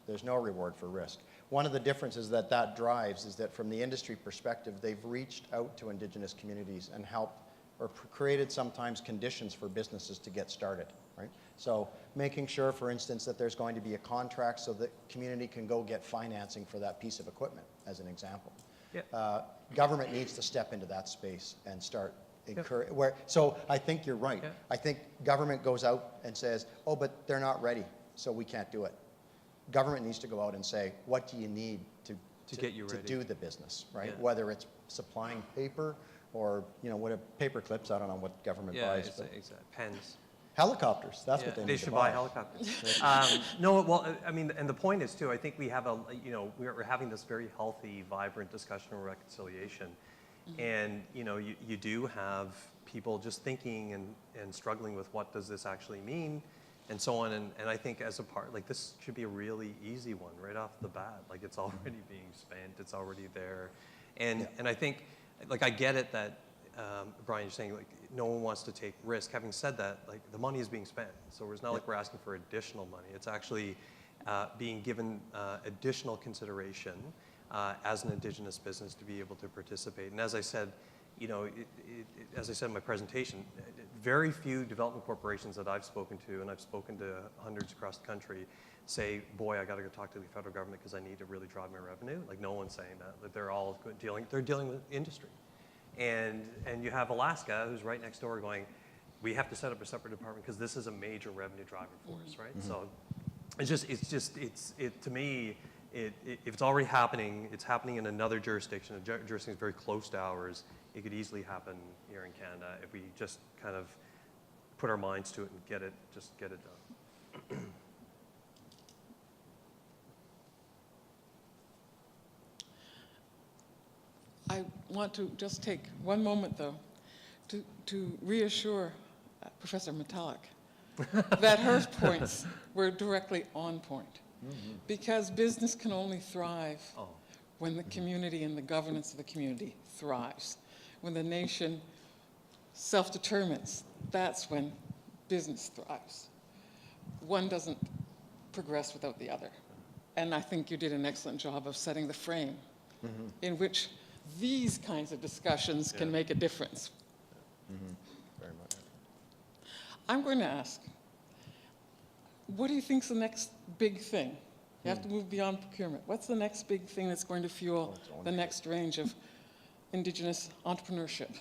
There's no reward for risk. One of the differences that drives is that from the industry perspective, they've reached out to Indigenous communities and helped or created sometimes conditions for businesses to get started, right? So making sure, for instance, that there's going to be a contract so that community can go get financing for that piece of equipment, as an example. Yeah. Government needs to step into that space and start so I think you're right. Yeah. I think government goes out and says, oh, but they're not ready, so we can't do it. Government needs to go out and say, what do you need to get you ready to do the business, right? Yeah. Whether it's supplying paper or, you know, what paper clips, I don't know what government buys. Yeah, exactly. Pens. Helicopters, that's what they need to buy. They should buy helicopters. No, well, I mean, and the point is too, I think we have we're having this very healthy, vibrant discussion on reconciliation. And, you know, you do have people just thinking and struggling with what does this actually mean, and so on. And I think as a part, like this should be a really easy one right off the bat. Like it's already being spent, it's already there. And I think, like I get it that, Brian, you're saying like no one wants to take risk. Having said that, like the money is being spent. So it's not like we're asking for additional money. It's actually being given additional consideration as an Indigenous business to be able to participate. And as I said, you know, as I said in my presentation, very few development corporations that I've spoken to, and I've spoken to hundreds across the country, say, boy, I got to go talk to the federal government because I need to really drive my revenue. Like no one's saying that. Like they're all dealing with industry. And you have Alaska, who's right next door, going, we have to set up a separate department because this is a major revenue driver for us, right? Mm-hmm. So to me, if it's already happening, it's happening in another jurisdiction. A jurisdiction is very close to ours. It could easily happen here in Canada if we just kind of put our minds to it and get it done. I want to just take one moment, though, to reassure Professor Metallic that her points were directly on point. Mm-hmm. Because business can only thrive when the community and the governance of the community thrives. When the nation self-determines, that's when business thrives. One doesn't progress without the other. And I think you did an excellent job of setting the frame in which these kinds of discussions can make a difference. Mm-hmm. Very much. I'm going to ask, what do you think is the next big thing? You have to move beyond procurement. What's the next big thing that's going to fuel the next range of Indigenous entrepreneurship?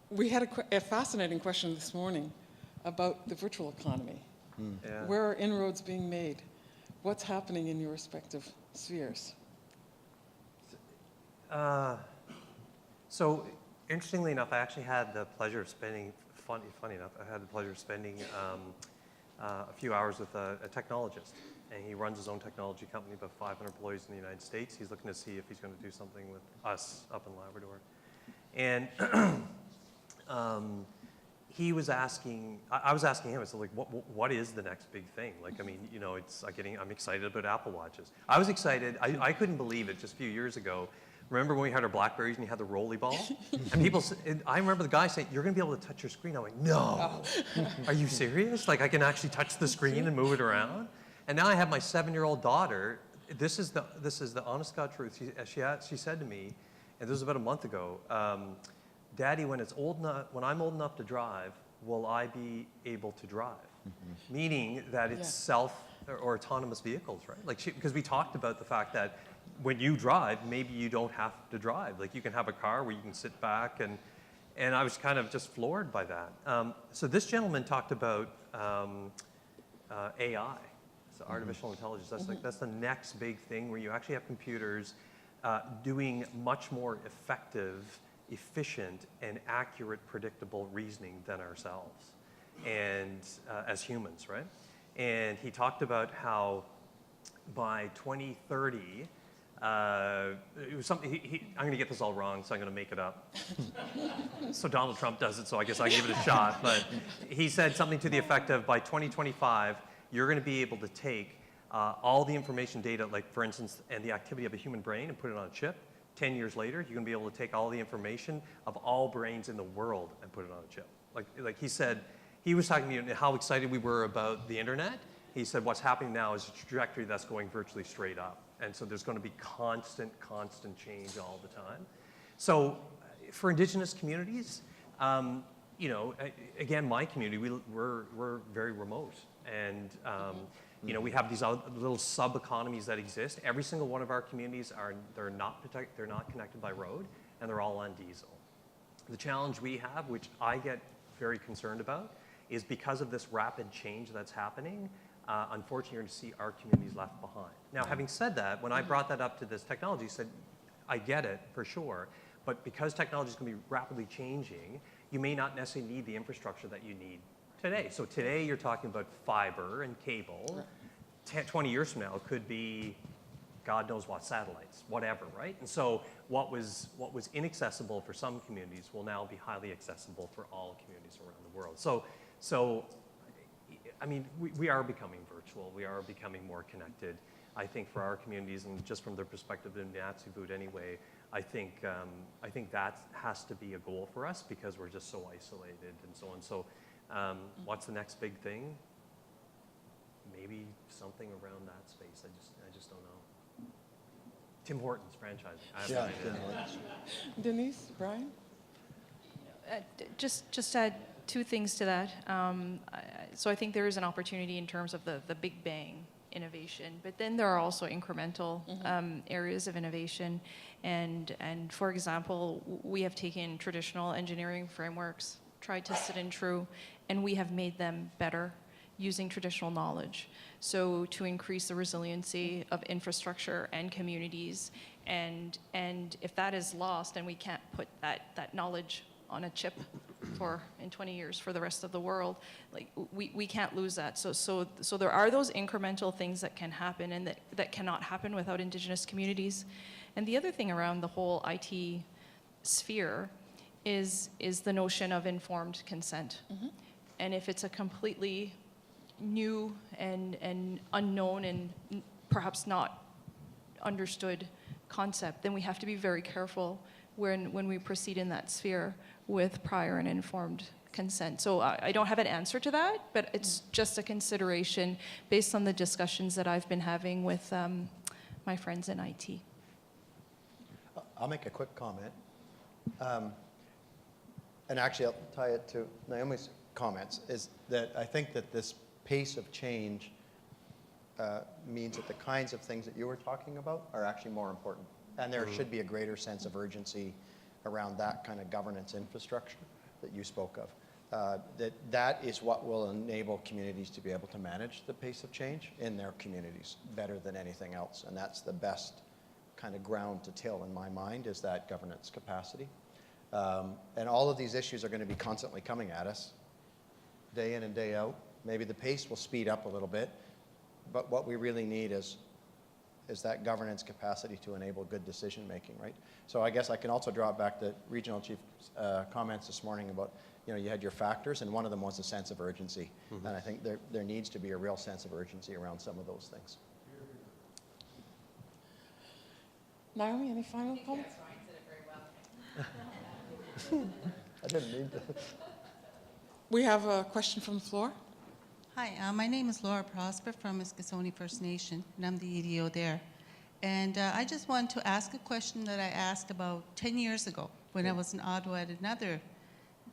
We had a fascinating question this morning about the virtual economy. Yeah. Where are inroads being made? What's happening in your respective spheres? So interestingly enough, I actually had the pleasure of spending, funny enough, I had the pleasure of spending a few hours with a technologist. And he runs his own technology company, about 500 employees in the United States. He's looking to see if he's going to do something with us up in Labrador. And he was asking, I was asking him, I said, like, what is the next big thing? Like, I mean, you know, I'm excited about Apple Watches. I was excited, I couldn't believe it just a few years ago. Remember when we had our Blackberries and you had the rolly ball? And people, and I remember the guy saying, you're going to be able to touch your screen. I'm like, no, are you serious? Like, I can actually touch the screen and move it around? And now I have my 7-year-old daughter. This is the honest God truth. She said to me, and this was about a month ago, Daddy, when I'm old enough to drive, will I be able to drive? Mm-hmm. Meaning that it's self or autonomous vehicles, right? Like, because we talked about the fact that when you drive, maybe you don't have to drive. Like, you can have a car where you can sit back, and I was kind of just floored by that. So this gentleman talked about AI, so artificial intelligence. That's the next big thing where you actually have computers doing much more effective, efficient, and accurate, predictable reasoning than ourselves, and as humans, right? And he talked about how by 2030, it was something, I'm going to get this all wrong, so I'm going to make it up. So Donald Trump does it, so I guess I give it a shot. But he said something to the effect of, by 2025, you're going to be able to take all the information data, like for instance, and the activity of a human brain and put it on a chip. 10 years later, you're going to be able to take all the information of all brains in the world and put it on a chip. Like he said, he was talking to me how excited we were about the internet. He said what's happening now is a trajectory that's going virtually straight up. And so there's going to be constant change all the time. So for Indigenous communities, you know, again, my community, we're very remote. And you know, we have these little sub-economies that exist. Every single one of our communities they're not connected by road, and they're all on diesel. The challenge we have, which I get very concerned about, is because of this rapid change that's happening, unfortunately, you're going to see our communities left behind. Now, having said that, when I brought that up to this technology, he said, I get it, for sure, but because technology is going to be rapidly changing, you may not necessarily need the infrastructure that you need today. So today, you're talking about fiber and cable. 20 years from now, it could be God knows what, satellites, whatever, right? And so what was inaccessible for some communities will now be highly accessible for all communities around the world. So I mean, we are becoming virtual. We are becoming more connected. I think for our communities, and just from the perspective of Natsubut anyway, I think that has to be a goal for us because we're just so isolated and so on. So what's the next big thing? Maybe something around that space. I just don't know. Tim Hortons franchising. I have no idea. Denise, Brian? Just add two things to that. So I think there is an opportunity in terms of the big bang innovation, but then there are also incremental areas of innovation. And for example, we have taken traditional engineering frameworks, tried, tested, and true, and we have made them better using traditional knowledge. So to increase the resiliency of infrastructure and communities, and if that is lost and we can't put that knowledge on a chip in 20 years for the rest of the world, like we can't lose that. So there are those incremental things that can happen and that cannot happen without Indigenous communities. And the other thing around the whole IT sphere is the notion of informed consent. And if it's a completely new and unknown and perhaps not understood concept, then we have to be very careful when we proceed in that sphere with prior and informed consent. So I don't have an answer to that, but it's just a consideration based on the discussions that I've been having with my friends in IT. I'll make a quick comment. And actually, I'll tie it to Naomi's comments, is that I think that this pace of change means that the kinds of things that you were talking about are actually more important. And there should be a greater sense of urgency around that kind of governance infrastructure that you spoke of. that is what will enable communities to be able to manage the pace of change in their communities better than anything else. And that's the best kind of ground to till in my mind, is that governance capacity. And all of these issues are going to be constantly coming at us day in and day out. Maybe the pace will speed up a little bit, but what we really need is that governance capacity to enable good decision making, right? So I guess I can also draw it back to Regional Chief's comments this morning about, you had your factors, and one of them was a sense of urgency. Mm-hmm. And I think there needs to be a real sense of urgency around some of those things. Naomi, any final comments? I didn't need to. We have a question from the floor. Hi, my name is Laura Prosper from Miskasoni First Nation, and I'm the EDO there. And I just wanted to ask a question that I asked about 10 years ago when I was in Ottawa at another,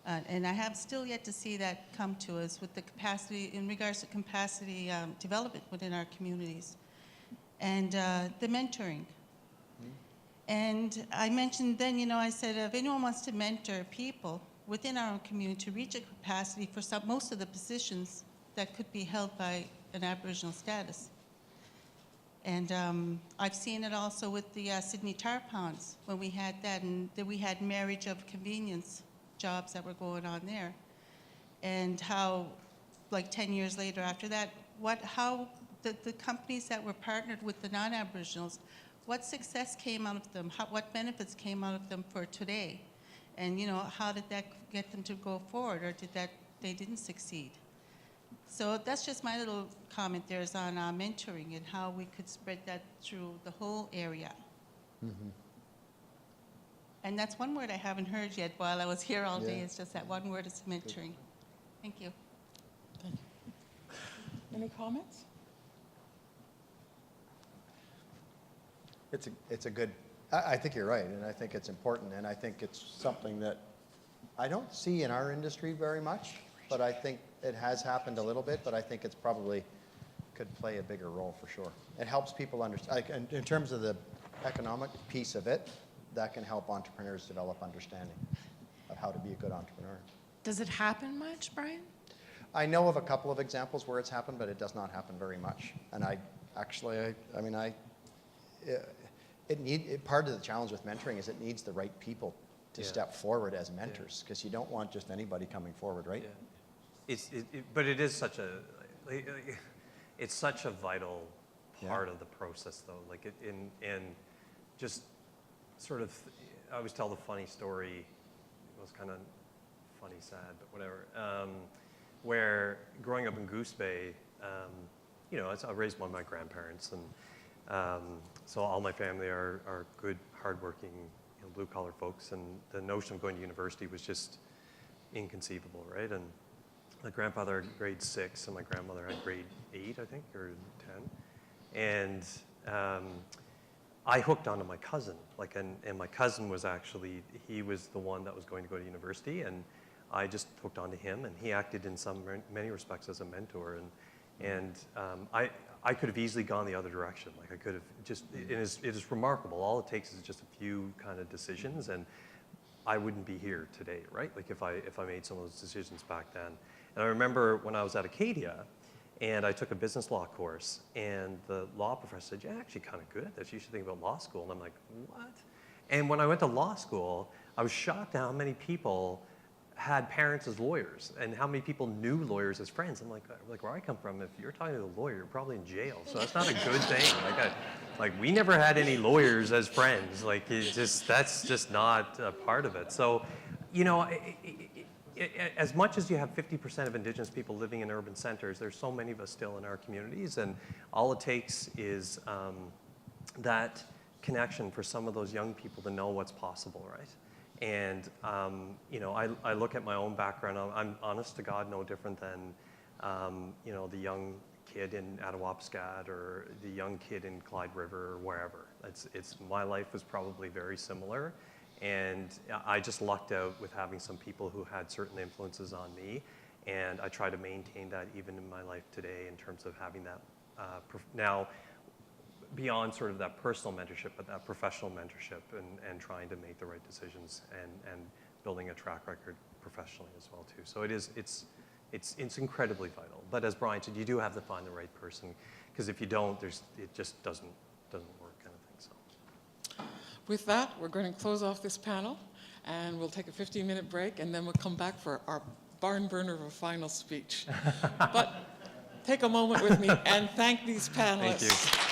and I have still yet to see that come to us with the capacity, in regards to capacity development within our communities, and the mentoring. And I mentioned then, I said, if anyone wants to mentor people within our own community to reach a capacity for most of the positions that could be held by an Aboriginal status. And I've seen it also with the Sydney Tar Ponds, when we had that, and we had marriage of convenience jobs that were going on there. And how, like 10 years later after that, how the companies that were partnered with the non-Aboriginals, what success came out of them, what benefits came out of them for today? And how did that get them to go forward, or they didn't succeed? So that's just my little comment there is on mentoring and how we could spread that through the whole area. Mm-hmm. And that's one word I haven't heard yet while I was here all day. It's just that one word is mentoring. Thank you. Thank you. Any comments? It's a good, I think you're right, and I think it's important, and I think it's something that I don't see in our industry very much, but I think it has happened a little bit, but I think it's probably could play a bigger role for sure. It helps people understand, in terms of the economic piece of it, that can help entrepreneurs develop understanding of how to be a good entrepreneur. Does it happen much, Brian? I know of a couple of examples where it's happened, but it does not happen very much. And part of the challenge with mentoring is it needs the right people to step forward as mentors, because you don't want just anybody coming forward, right? Yeah. But it is such a, it's such a vital part of the process, though. Like in just sort of, I always tell the funny story. It was kind of funny, sad, but whatever. Where growing up in Goose Bay, I raised by my grandparents, and so all my family are good, hardworking, blue-collar folks, and the notion of going to university was just inconceivable, right? And my grandfather had grade 6, and my grandmother had grade 8, I think, or 10. And I hooked onto my cousin, and my cousin was actually, he was the one that was going to go to university, and I just hooked onto him, and he acted in many respects as a mentor, and I could have easily gone the other direction. Like I could have just, it is remarkable. All it takes is just a few kind of decisions, and I wouldn't be here today, right? Like if I made some of those decisions back then. And I remember when I was at Acadia, and I took a business law course, and the law professor said, "You're actually kind of good at this. You should think about law school." And I'm like, "What?" And when I went to law school, I was shocked at how many people had parents as lawyers, and how many people knew lawyers as friends. I'm like where I come from, if you're talking to a lawyer, you're probably in jail. So that's not a good thing. Like we never had any lawyers as friends. Like that's just not a part of it. So, as much as you have 50% of Indigenous people living in urban centers, there's so many of us still in our communities, and all it takes is that connection for some of those young people to know what's possible, right? And, I look at my own background. I'm honest to God no different than, the young kid in Attawapskat or the young kid in Clyde River or wherever. My life was probably very similar. And I just lucked out with having some people who had certain influences on me. And I try to maintain that even in my life today in terms of having that now, beyond sort of that personal mentorship, but that professional mentorship and trying to make the right decisions and building a track record professionally as well too. So it's incredibly vital. But as Brian said, you do have to find the right person, because if you don't, it just doesn't work, kind of thing. So. With that, we're going to close off this panel, and we'll take a 15-minute break, and then we'll come back for our barn burner of a final speech. But take a moment with me and thank these panelists. Thank you.